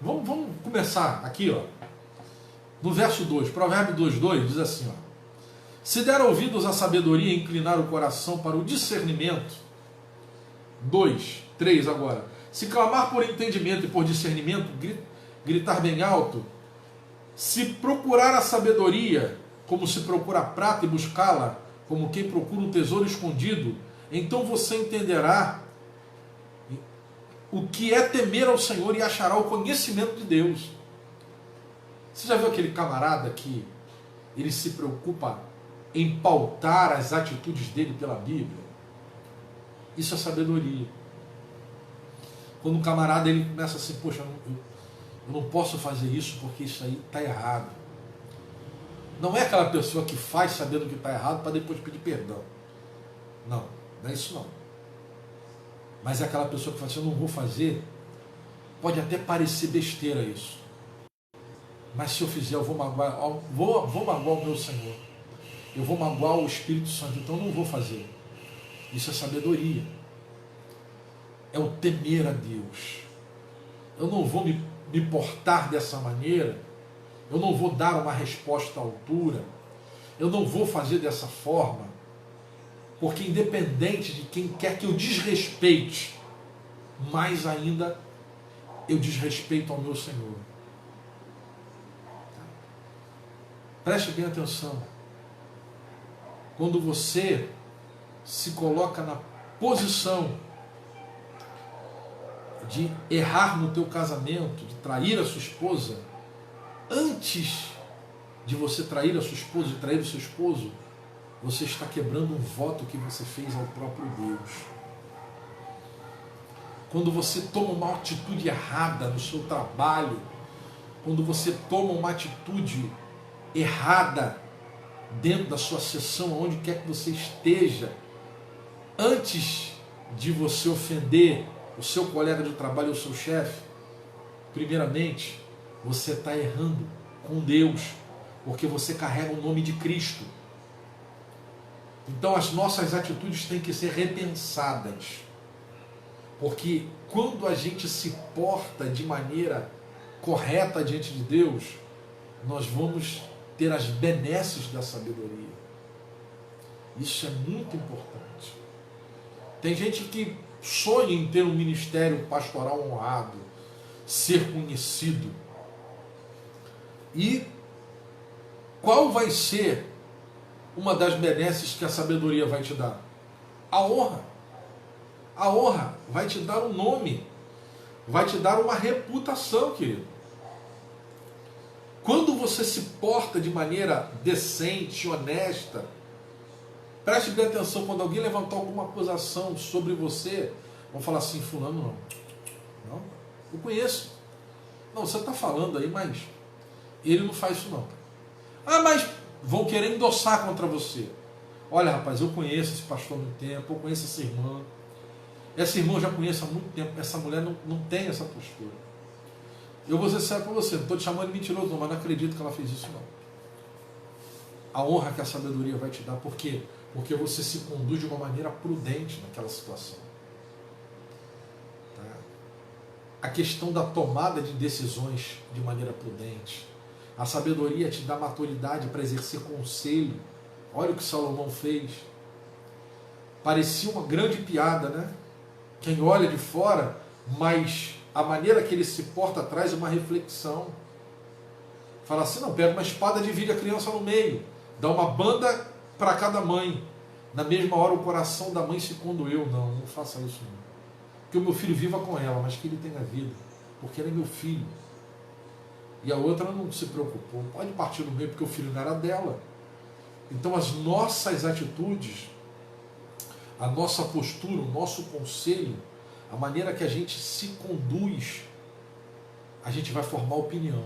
Vamos começar aqui, ó. No verso 2, Provérbio 2,2 diz assim, ó: se der ouvidos à sabedoria e inclinar o coração para o discernimento. 2, 3 agora. Se clamar por entendimento e por discernimento, gritar bem alto. Se procurar a sabedoria, como se procura a prata e buscá-la, como quem procura um tesouro escondido, então você entenderá o que é temer ao Senhor e achará o conhecimento de Deus. Você já viu aquele camarada que ele se preocupa em pautar as atitudes dele pela Bíblia? Isso é sabedoria. Quando um camarada ele começa assim, poxa, eu não posso fazer isso porque isso aí está errado. Não é aquela pessoa que faz sabendo que está errado para depois pedir perdão. Não, não é isso não. Mas é aquela pessoa que fala assim, eu não vou fazer. Pode até parecer besteira isso. Mas se eu fizer, eu vou magoar, vou magoar o meu Senhor. Eu vou magoar o Espírito Santo, então eu não vou fazer. Isso é sabedoria. É o temer a Deus. Eu não vou me portar dessa maneira. Eu não vou dar uma resposta à altura. Eu não vou fazer dessa forma. Porque independente de quem quer que eu desrespeite, mais ainda eu desrespeito ao meu Senhor. Preste bem atenção. Quando você se coloca na posição de errar no teu casamento, de trair a sua esposa, antes de você trair a sua esposa, de trair o seu esposo, você está quebrando um voto que você fez ao próprio Deus. Quando você toma uma atitude errada no seu trabalho, quando você toma uma atitude errada dentro da sua sessão, onde quer que você esteja, antes de você ofender o seu colega de trabalho ou o seu chefe, primeiramente, você está errando com Deus, porque você carrega o nome de Cristo. Então as nossas atitudes têm que ser repensadas, porque quando a gente se porta de maneira correta diante de Deus, nós vamos ter as benesses da sabedoria. Isso é muito importante. Tem gente que sonha em ter um ministério pastoral honrado, ser conhecido. E qual vai ser uma das benesses que a sabedoria vai te dar? A honra. A honra vai te dar um nome, vai te dar uma reputação, querido. Quando você se porta de maneira decente, honesta, preste bem atenção, quando alguém levantar alguma acusação sobre você, vão falar assim, fulano não, eu conheço. Não, você está falando aí, mas ele não faz isso não. Ah, mas vão querer endossar contra você. Olha, rapaz, eu conheço esse pastor há muito tempo, eu conheço essa irmã. Essa irmã eu já conheço há muito tempo, essa mulher não tem essa postura. Eu vou ser sério para você, não estou te chamando de mentiroso, não, mas não acredito que ela fez isso não. A honra que a sabedoria vai te dar, por quê? Porque você se conduz de uma maneira prudente naquela situação. Tá? A questão da tomada de decisões de maneira prudente. A sabedoria te dá maturidade para exercer conselho. Olha o que Salomão fez. Parecia uma grande piada, né? Quem olha de fora, mas a maneira que ele se porta traz uma reflexão. Fala assim, não, pega uma espada e divide a criança no meio. Dá uma banda para cada mãe. Na mesma hora o coração da mãe se condoeu. Não, não faça isso não. Que o meu filho viva com ela, mas que ele tenha vida. Porque ele é meu filho. E a outra não se preocupou. Pode partir no meio porque o filho não era dela. Então as nossas atitudes, a nossa postura, o nosso conselho, a maneira que a gente se conduz, a gente vai formar opinião.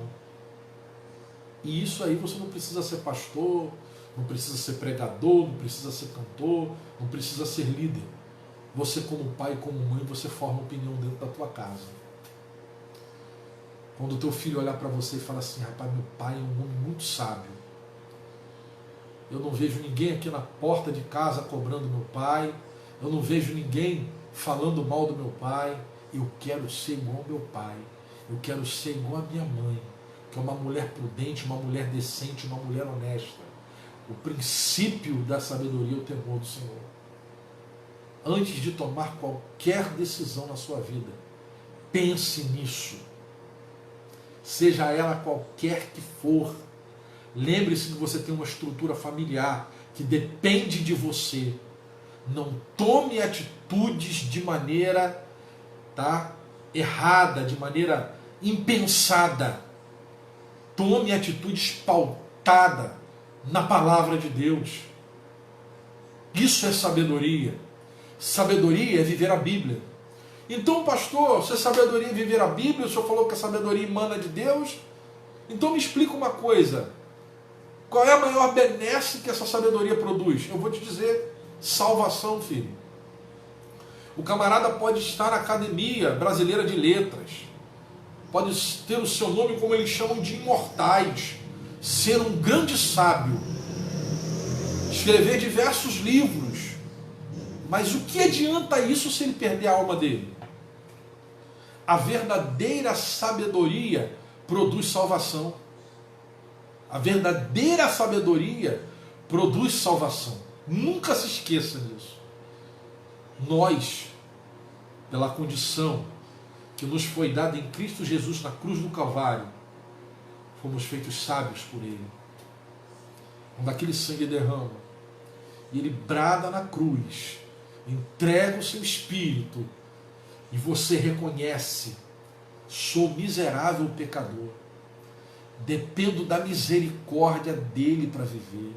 E isso aí você não precisa ser pastor, não precisa ser pregador, não precisa ser cantor, não precisa ser líder. Você como pai, como mãe, você forma opinião dentro da tua casa. Quando o teu filho olhar para você e falar assim, rapaz, meu pai é um homem muito sábio. Eu não vejo ninguém aqui na porta de casa cobrando meu pai, eu não vejo ninguém falando mal do meu pai, eu quero ser igual ao meu pai, eu quero ser igual à minha mãe, que é uma mulher prudente, uma mulher decente, uma mulher honesta. O princípio da sabedoria é o temor do Senhor. Antes de tomar qualquer decisão na sua vida, pense nisso. Seja ela qualquer que for. Lembre-se que você tem uma estrutura familiar que depende de você. Não tome atitudes de maneira errada, de maneira impensada. Tome atitudes pautadas na palavra de Deus. Isso é sabedoria. Sabedoria é viver a Bíblia. Então, pastor, se a sabedoria é viver a Bíblia, o senhor falou que a sabedoria emana de Deus, então me explica uma coisa. Qual é a maior benesse que essa sabedoria produz? Eu vou te dizer, salvação, filho. O camarada pode estar na Academia Brasileira de Letras, pode ter o seu nome, como eles chamam, de imortais, ser um grande sábio, escrever diversos livros, mas o que adianta isso se ele perder a alma dele? A verdadeira sabedoria produz salvação. A verdadeira sabedoria produz salvação. Nunca se esqueça disso. Nós, pela condição que nos foi dada em Cristo Jesus na cruz do Calvário, fomos feitos sábios por Ele. Quando aquele sangue derrama e Ele brada na cruz, entrega o seu espírito e você reconhece: sou miserável pecador, dependo da misericórdia dele para viver.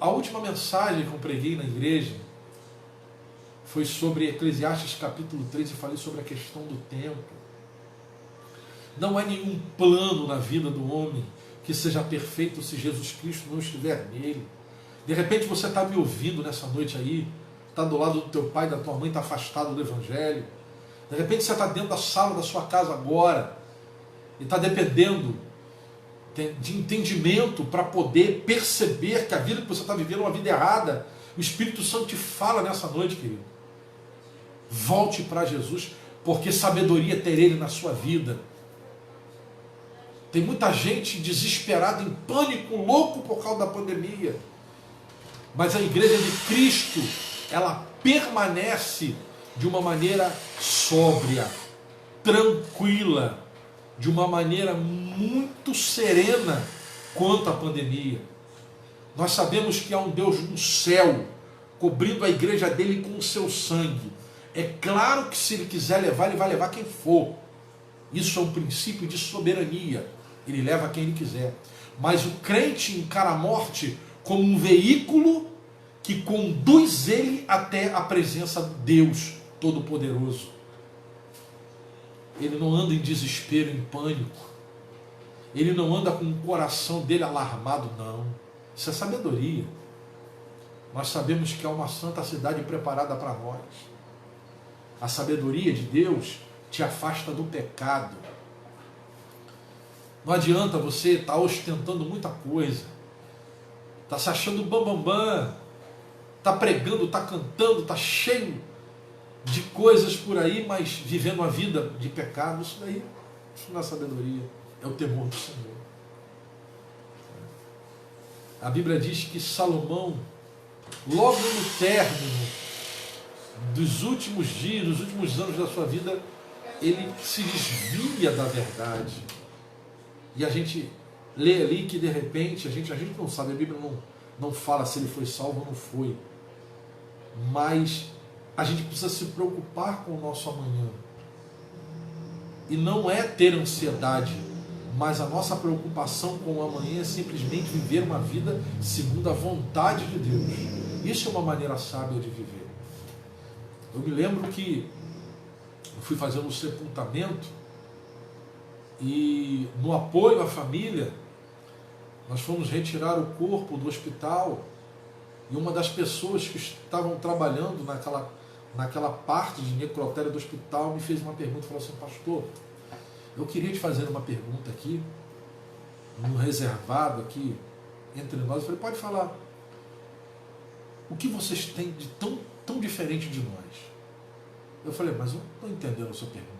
A última mensagem que eu preguei na igreja foi sobre Eclesiastes capítulo 3 e falei sobre a questão do tempo. Não há nenhum plano na vida do homem que seja perfeito se Jesus Cristo não estiver nele. De repente você está me ouvindo nessa noite aí, está do lado do teu pai, da tua mãe, está afastado do Evangelho. De repente você está dentro da sala da sua casa agora e está dependendo de entendimento para poder perceber que a vida que você está vivendo é uma vida errada. O Espírito Santo te fala nessa noite, querido. Volte para Jesus, porque sabedoria é ter Ele na sua vida. Tem muita gente desesperada, em pânico, louco por causa da pandemia. Mas a igreja de Cristo, ela permanece de uma maneira sóbria, tranquila, de uma maneira muito serena quanto à pandemia. Nós sabemos que há um Deus no céu, cobrindo a igreja dele com o seu sangue. É claro que se ele quiser levar, ele vai levar quem for. Isso é um princípio de soberania. Ele leva quem ele quiser. Mas o crente encara a morte como um veículo que conduz ele até a presença de Deus Todo-Poderoso. Ele não anda em desespero, em pânico. Ele não anda com o coração dele alarmado, não. Isso é sabedoria. Nós sabemos que há uma santa cidade preparada para nós. A sabedoria de Deus te afasta do pecado. Não adianta você estar ostentando muita coisa, está se achando bambambam, está pregando, está cantando, está cheio de coisas por aí, mas vivendo uma vida de pecado. Isso não é sabedoria, é o temor do Senhor. A Bíblia diz que Salomão, logo no término dos últimos dias, dos últimos anos da sua vida, ele se desvia da verdade. e a gente lê ali que de repente, a gente não sabe, a Bíblia não fala se ele foi salvo ou não foi, mas a gente precisa se preocupar com o nosso amanhã. E não é ter ansiedade, mas a nossa preocupação com o amanhã é simplesmente viver uma vida segundo a vontade de Deus. Isso é uma maneira sábia de viver. Eu me lembro que eu fui fazendo um sepultamento e no apoio à família, nós fomos retirar o corpo do hospital e uma das pessoas que estavam trabalhando naquela parte de necrotério do hospital me fez uma pergunta, falou assim: pastor, eu queria te fazer uma pergunta aqui, no reservado aqui entre nós. Eu falei: pode falar. O que vocês têm de tão diferente de nós? Eu falei: mas eu não estou entendendo a sua pergunta.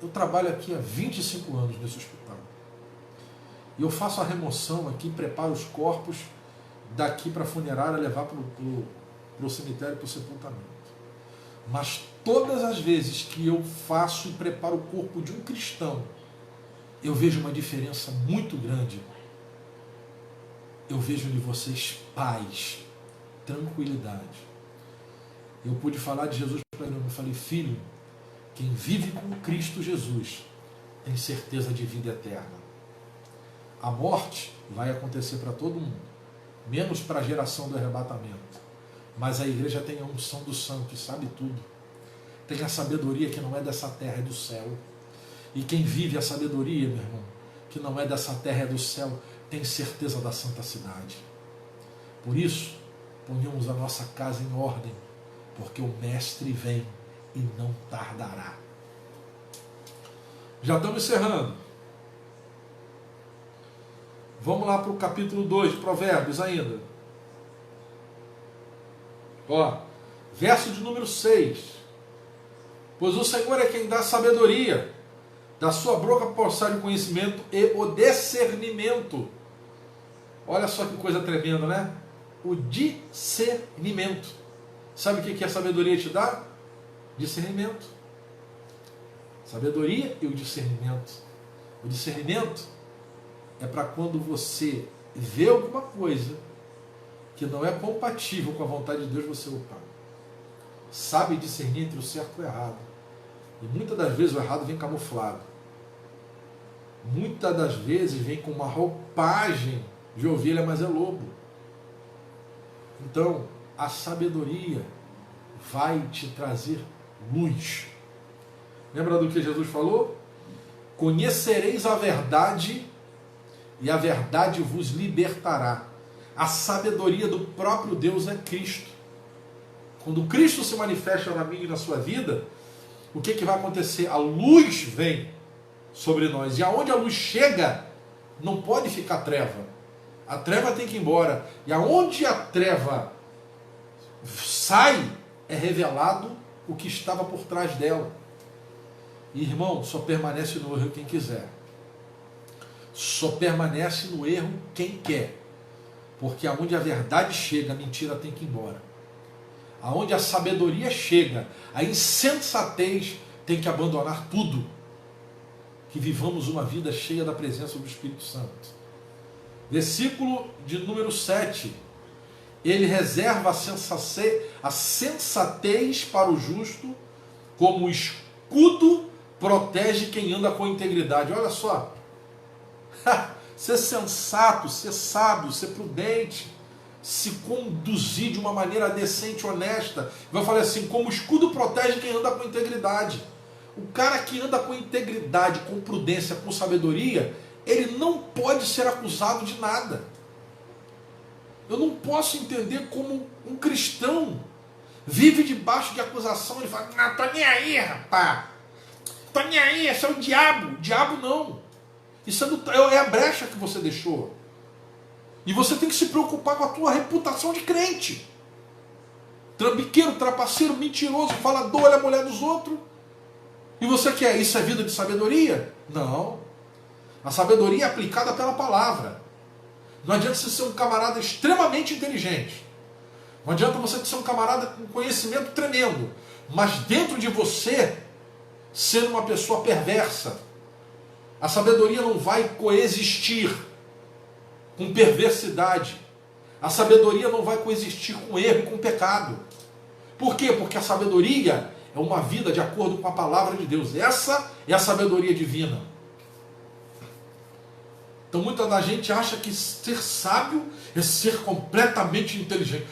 Eu trabalho aqui há 25 anos nesse hospital. E eu faço a remoção aqui, preparo os corpos daqui para a funerária, levar para o cemitério, para o sepultamento. Mas todas as vezes que eu faço e preparo o corpo de um cristão, eu vejo uma diferença muito grande. Eu vejo em vocês paz, tranquilidade. Eu pude falar de Jesus para ele, eu falei: filho, quem vive com Cristo Jesus tem certeza de vida eterna. A morte vai acontecer para todo mundo, menos para a geração do arrebatamento. Mas a igreja tem a unção do santo e sabe tudo. Tem a sabedoria que não é dessa terra, é do céu. E quem vive a sabedoria, meu irmão, que não é dessa terra, é do céu, tem certeza da santa cidade. Por isso, ponhamos a nossa casa em ordem, porque o Mestre vem e não tardará. Já estamos encerrando. Vamos lá para o capítulo 2 de Provérbios ainda. Ó, verso de número 6. Pois o Senhor é quem dá sabedoria, da sua boca procede o conhecimento e o discernimento. Olha só que coisa tremenda, né? O discernimento. Sabe o que a sabedoria te dá? Discernimento. Sabedoria e o discernimento. O discernimento é para quando você vê alguma coisa que não é compatível com a vontade de Deus, você sabe discernir entre o certo e o errado. E muitas das vezes o errado vem camuflado. Muitas das vezes vem com uma roupagem de ovelha, mas é lobo. Então, a sabedoria vai te trazer luz. Lembra do que Jesus falou? Conhecereis a verdade e a verdade vos libertará. A sabedoria do próprio Deus é Cristo. Quando Cristo se manifesta na minha e na sua vida, o que vai acontecer? A luz vem sobre nós. E aonde a luz chega, não pode ficar treva. A treva tem que ir embora. E aonde a treva sai, é revelado o que estava por trás dela. E, irmão, só permanece no erro quem quiser. Só permanece no erro quem quer. Porque aonde a verdade chega, a mentira tem que ir embora. Aonde a sabedoria chega, a insensatez tem que abandonar tudo. Que vivamos uma vida cheia da presença do Espírito Santo. Versículo de número 7. Ele reserva a sensatez para o justo, como o escudo protege quem anda com integridade. Olha só. Ser sensato, ser sábio, ser prudente, se conduzir de uma maneira decente, honesta. Eu falei assim: como o escudo protege quem anda com integridade. O cara que anda com integridade, com prudência, com sabedoria, ele não pode ser acusado de nada. Eu não posso entender como um cristão vive debaixo de acusação. Ele fala: não, tô nem aí, rapaz. Tô nem aí, esse é o diabo. O diabo não. Isso é a brecha que você deixou. E você tem que se preocupar com a tua reputação de crente. Trambiqueiro, trapaceiro, mentiroso, falador, olha a mulher dos outros. E você quer? Isso é vida de sabedoria? Não. A sabedoria é aplicada pela palavra. Não adianta você ser um camarada extremamente inteligente. Não adianta você ser um camarada com conhecimento tremendo. Mas dentro de você, ser uma pessoa perversa. A sabedoria não vai coexistir com perversidade. A sabedoria não vai coexistir com erro e com pecado. Por quê? Porque a sabedoria é uma vida de acordo com a palavra de Deus. Essa é a sabedoria divina. Então muita da gente acha que ser sábio é ser completamente inteligente.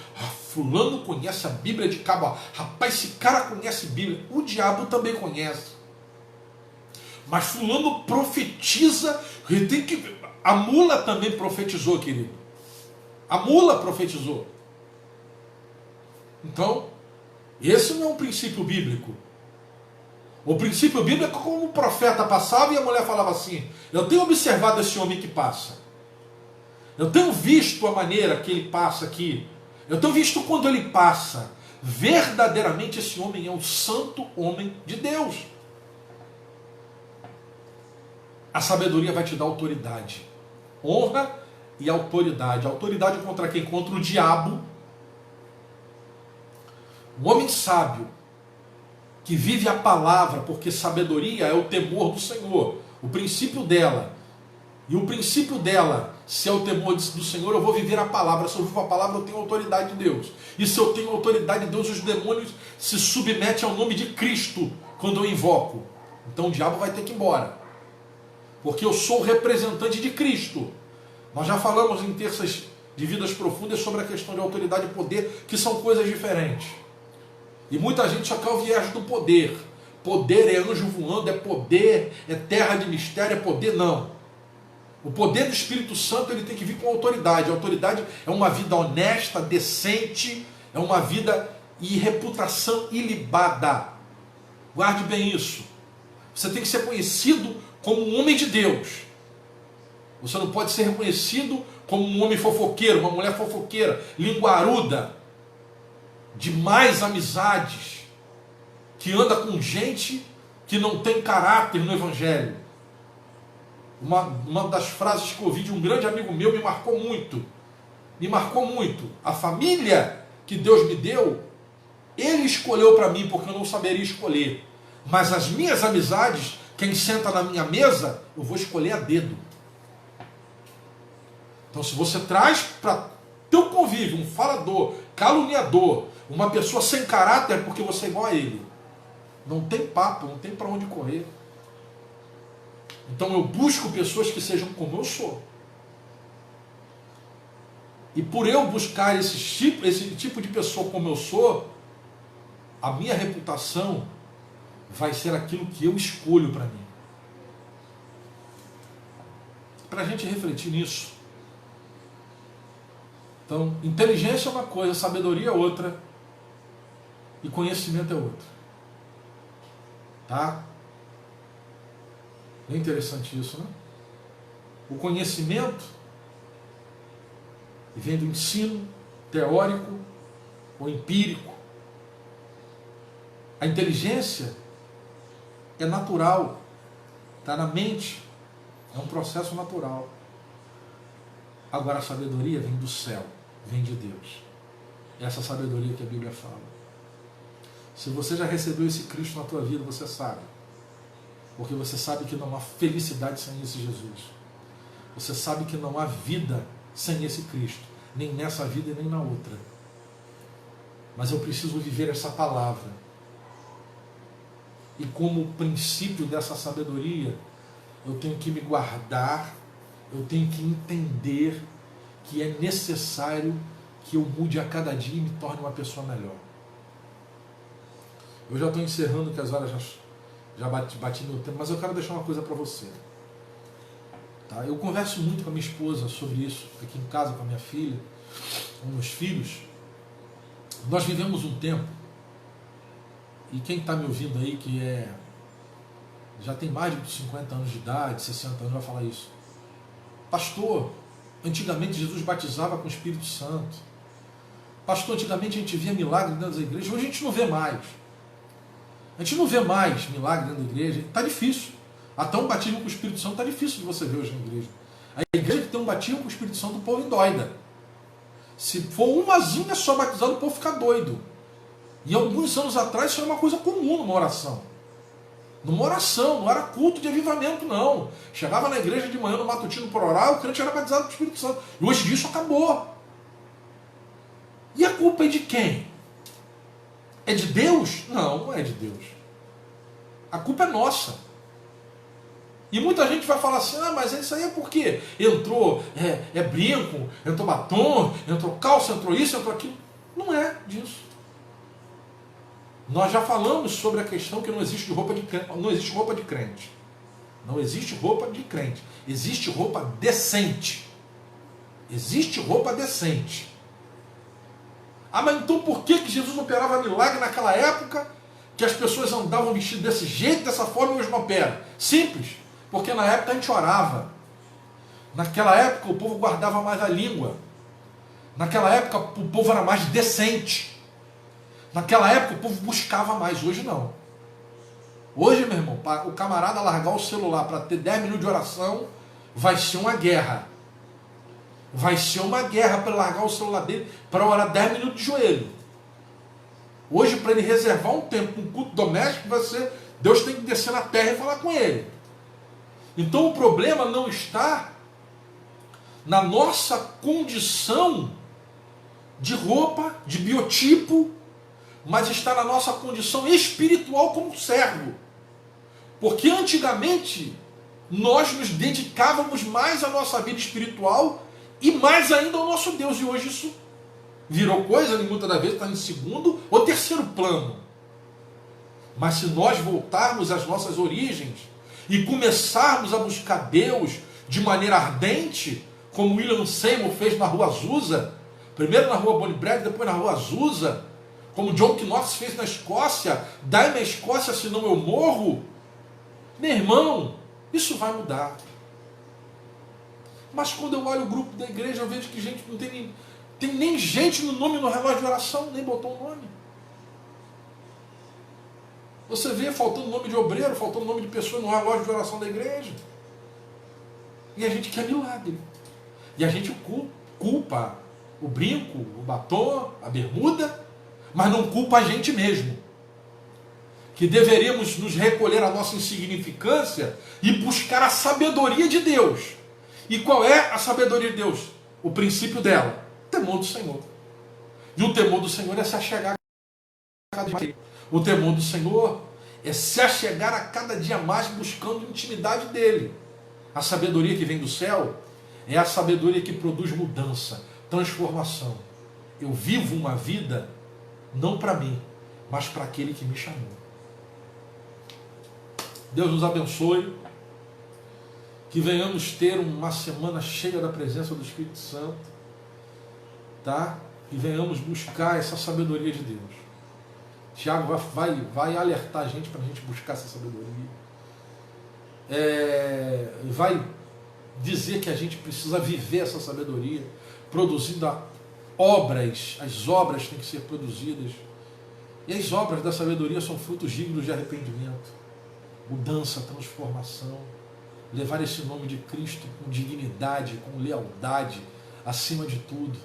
Fulano conhece a Bíblia de cabo a rabo. Rapaz, esse cara conhece a Bíblia. O diabo também conhece. Mas fulano profetiza. Tem que... A mula também profetizou, querido. A mula profetizou. Então, esse não é um princípio bíblico. O princípio bíblico é como o profeta passava e a mulher falava assim: eu tenho observado esse homem que passa. Eu tenho visto a maneira que ele passa aqui. Eu tenho visto quando ele passa. Verdadeiramente esse homem é o santo homem de Deus. A sabedoria vai te dar autoridade. Honra e autoridade. Autoridade contra quem? Contra o diabo. Um homem sábio que vive a palavra, porque sabedoria é o temor do Senhor, o princípio dela. E o princípio dela, se é o temor do Senhor, eu vou viver a palavra. Se eu vivo a palavra, eu tenho autoridade de Deus. E se eu tenho autoridade de Deus, os demônios se submetem ao nome de Cristo quando eu invoco. Então o diabo vai ter que ir embora. Porque eu sou o representante de Cristo. Nós já falamos em terças de vidas profundas sobre a questão de autoridade e poder, que são coisas diferentes. E muita gente só quer o viés do poder. Poder é anjo voando, é poder, é terra de mistério, é poder. Não. O poder do Espírito Santo ele tem que vir com autoridade. A autoridade é uma vida honesta, decente, é uma vida e reputação ilibada. Guarde bem isso. Você tem que ser conhecido como um homem de Deus. Você não pode ser reconhecido como um homem fofoqueiro, uma mulher fofoqueira, linguaruda, de mais amizades, que anda com gente que não tem caráter no Evangelho. Uma das frases que eu ouvi de um grande amigo meu me marcou muito. Me marcou muito. A família que Deus me deu, Ele escolheu para mim, porque eu não saberia escolher. Mas as minhas amizades, quem senta na minha mesa, eu vou escolher a dedo. Então se você traz para teu convívio um falador, caluniador, uma pessoa sem caráter, é porque você é igual a ele. Não tem papo, não tem para onde correr. Então eu busco pessoas que sejam como eu sou. E por eu buscar esse tipo de pessoa como eu sou, a minha reputação vai ser aquilo que eu escolho para mim. Para a gente refletir nisso. Então, inteligência é uma coisa, sabedoria é outra, e conhecimento é outra. Tá? É interessante isso, né? O conhecimento vem do ensino teórico ou empírico. A inteligência é natural, está na mente, é um processo natural. Agora a sabedoria vem do céu, vem de Deus. É essa sabedoria que a Bíblia fala. Se você já recebeu esse Cristo na tua vida, você sabe. Porque você sabe que não há felicidade sem esse Jesus. Você sabe que não há vida sem esse Cristo. Nem nessa vida e nem na outra. Mas eu preciso viver essa palavra. E como princípio dessa sabedoria, eu tenho que me guardar, eu tenho que entender que é necessário que eu mude a cada dia e me torne uma pessoa melhor. Eu já estou encerrando, que as horas já bati meu tempo, mas eu quero deixar uma coisa para você. Tá? Eu converso muito com a minha esposa sobre isso, aqui em casa com a minha filha, com meus filhos. Nós vivemos um tempo, e quem está me ouvindo aí, que já tem mais de 50 anos de idade, 60 anos, vai falar isso. Pastor, antigamente Jesus batizava com o Espírito Santo. Pastor, antigamente a gente via milagre dentro das igrejas, hoje a gente não vê mais. A gente não vê mais milagre dentro da igreja, está difícil. Até um batismo com o Espírito Santo está difícil de você ver hoje na igreja. A igreja que tem um batismo com o Espírito Santo, o povo endoida. Se for umazinha só batizado, o povo fica doido. E alguns anos atrás isso era uma coisa comum numa oração. Numa oração, não era culto de avivamento, não. Chegava na igreja de manhã no matutino por orar, o crente era batizado com o Espírito Santo. E hoje isso acabou. E a culpa é de quem? É de Deus? Não, não é de Deus. A culpa é nossa. E muita gente vai falar assim, mas isso aí é porque entrou brinco, entrou batom, entrou calça, entrou isso, entrou aquilo. Não é disso. Nós já falamos sobre a questão que não existe roupa de crente. Não existe roupa de crente. Não existe roupa de crente. Existe roupa decente. Existe roupa decente. Mas então por que Jesus operava milagre naquela época, que as pessoas andavam vestidas desse jeito, dessa forma, e hoje não opera? Simples. Porque na época a gente orava. Naquela época o povo guardava mais a língua. Naquela época o povo era mais decente. Naquela época o povo buscava mais. Hoje não. Hoje, meu irmão, para o camarada largar o celular para ter 10 minutos de oração, vai ser uma guerra. Vai ser uma guerra para largar o celular dele para orar 10 minutos de joelho. Hoje, para ele reservar um tempo, um culto doméstico, vai ser, Deus tem que descer na terra e falar com ele. Então o problema não está na nossa condição de roupa, de biotipo, mas está na nossa condição espiritual como servo. Porque antigamente nós nos dedicávamos mais à nossa vida espiritual e mais ainda ao nosso Deus. E hoje isso virou coisa, muitas das vezes está em segundo ou terceiro plano. Mas se nós voltarmos às nossas origens e começarmos a buscar Deus de maneira ardente, como William Seymour fez na Rua Azusa, primeiro na Rua Bonnie-Brae, depois na Rua Azusa, como John Knox fez na Escócia, dai-me a Escócia, senão eu morro. Meu irmão, isso vai mudar. Mas quando eu olho o grupo da igreja, eu vejo que gente não tem nem gente no nome no relógio de oração, nem botou um nome. Você vê faltando nome de obreiro, faltando nome de pessoa no relógio de oração da igreja. E a gente quer milagre. E a gente culpa o brinco, o batom, a bermuda, mas não culpa a gente mesmo. Que deveríamos nos recolher à nossa insignificância e buscar a sabedoria de Deus. E qual é a sabedoria de Deus? O princípio dela, o temor do Senhor. E o temor do Senhor é se achegar a cada dia mais. O temor do Senhor é se achegar a cada dia mais buscando intimidade dele. A sabedoria que vem do céu é a sabedoria que produz mudança, transformação. Eu vivo uma vida não para mim, mas para aquele que me chamou. Deus nos abençoe, que venhamos ter uma semana cheia da presença do Espírito Santo, tá? E venhamos buscar essa sabedoria de Deus. Tiago vai alertar a gente para a gente buscar essa sabedoria. Vai dizer que a gente precisa viver essa sabedoria, produzindo obras. As obras têm que ser produzidas. E as obras da sabedoria são frutos dignos de arrependimento, mudança, transformação. Levar esse nome de Cristo com dignidade, com lealdade, acima de tudo.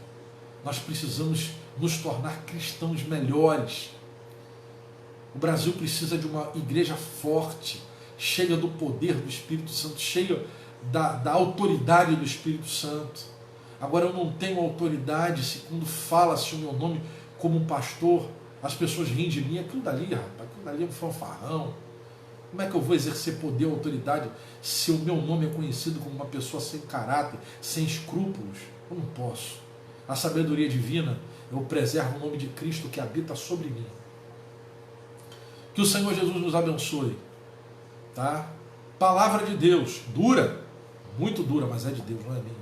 Nós precisamos nos tornar cristãos melhores. O Brasil precisa de uma igreja forte, cheia do poder do Espírito Santo, cheia da autoridade do Espírito Santo. Agora eu não tenho autoridade se quando fala-se o meu nome como um pastor, as pessoas riem de mim. Aquilo dali, rapaz, aquilo dali é um fanfarrão. Como é que eu vou exercer poder e autoridade se o meu nome é conhecido como uma pessoa sem caráter, sem escrúpulos? Eu não posso. A sabedoria divina, eu preservo o nome de Cristo que habita sobre mim. Que o Senhor Jesus nos abençoe. Tá? Palavra de Deus, dura, muito dura, mas é de Deus, não é minha.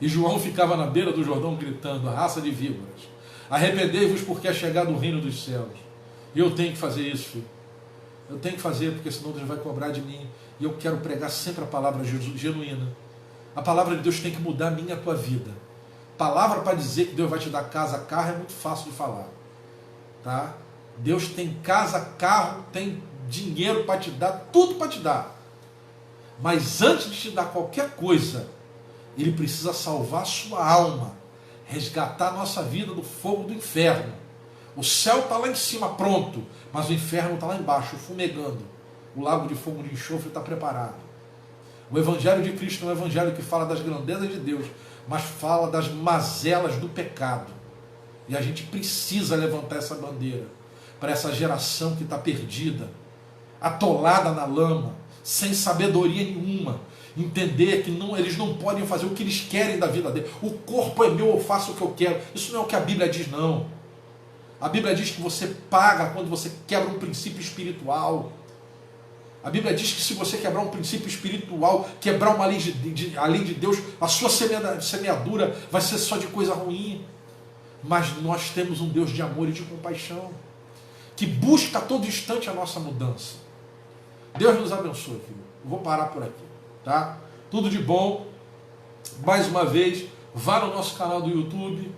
E João ficava na beira do Jordão gritando, a raça de víboras, arrependei-vos porque é chegado o reino dos céus. E eu tenho que fazer isso, filho. Eu tenho que fazer, porque senão Deus vai cobrar de mim. E eu quero pregar sempre a palavra genuína. A palavra de Deus tem que mudar a minha e a tua vida. Palavra para dizer que Deus vai te dar casa, carro, é muito fácil de falar. Tá? Deus tem casa, carro, tem dinheiro para te dar, tudo para te dar. Mas antes de te dar qualquer coisa, Ele precisa salvar a sua alma, resgatar a nossa vida do fogo do inferno. O céu está lá em cima, pronto, mas o inferno está lá embaixo, fumegando. O lago de fogo de enxofre está preparado. O Evangelho de Cristo não é um evangelho que fala das grandezas de Deus, mas fala das mazelas do pecado. E a gente precisa levantar essa bandeira para essa geração que está perdida, atolada na lama, sem sabedoria nenhuma, entender que eles não podem fazer o que eles querem da vida deles. O corpo é meu, eu faço o que eu quero. Isso não é o que a Bíblia diz, não. A Bíblia diz que você paga quando você quebra um princípio espiritual. A Bíblia diz que se você quebrar um princípio espiritual, quebrar uma lei a lei de Deus, a sua semeadura vai ser só de coisa ruim. Mas nós temos um Deus de amor e de compaixão, que busca a todo instante a nossa mudança. Deus nos abençoe, filho. Eu vou parar por aqui, tá? Tudo de bom. Mais uma vez, vá no nosso canal do YouTube,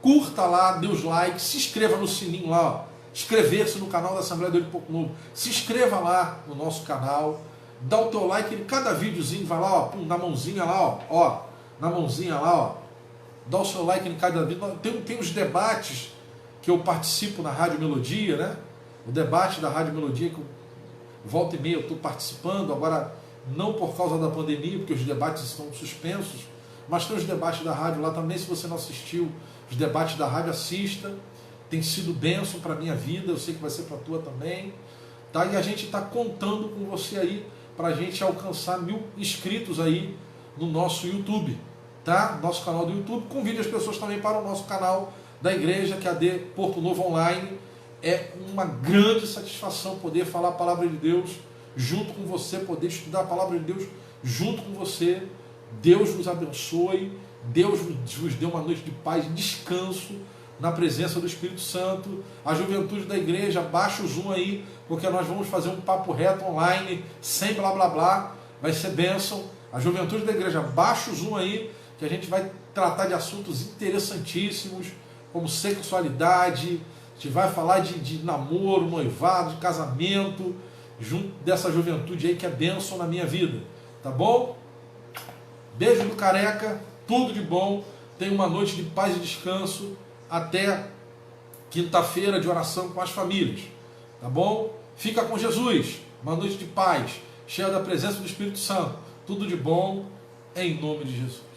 curta lá, dê os likes, se inscreva no sininho lá, ó. Inscrever-se no canal da Assembleia de Porto Novo. Se inscreva lá no nosso canal, dá o teu like em cada videozinho, vai lá, ó, pum, na mãozinha lá, ó, na mãozinha lá, ó. Dá o seu like em cada vídeo. Tem os debates que eu participo na Rádio Melodia, né? O debate da Rádio Melodia, que eu, volta e meia eu estou participando, agora não por causa da pandemia, porque os debates estão suspensos, mas tem os debates da rádio lá também. Se você não assistiu os debates da rádio, assista. Tem sido bênção para a minha vida, eu sei que vai ser para a tua também. Tá? E a gente está contando com você aí, para a gente alcançar 1000 inscritos aí no nosso YouTube. Tá? Nosso canal do YouTube. Convide as pessoas também para o nosso canal da igreja, que é a AD Porto Novo Online. É uma grande satisfação poder falar a palavra de Deus junto com você, poder estudar a palavra de Deus junto com você. Deus nos abençoe, Deus vos dê uma noite de paz e descanso na presença do Espírito Santo. A juventude da igreja, baixa o Zoom aí, porque nós vamos fazer um papo reto online, sem blá blá blá, vai ser bênção. A juventude da igreja, baixa o Zoom aí, que a gente vai tratar de assuntos interessantíssimos, como sexualidade, a gente vai falar de namoro, noivado, de casamento, junto dessa juventude aí que é bênção na minha vida, tá bom? Beijo do Careca, tudo de bom, tenha uma noite de paz e descanso, até quinta-feira de oração com as famílias, tá bom? Fica com Jesus, uma noite de paz, cheia da presença do Espírito Santo, tudo de bom, em nome de Jesus.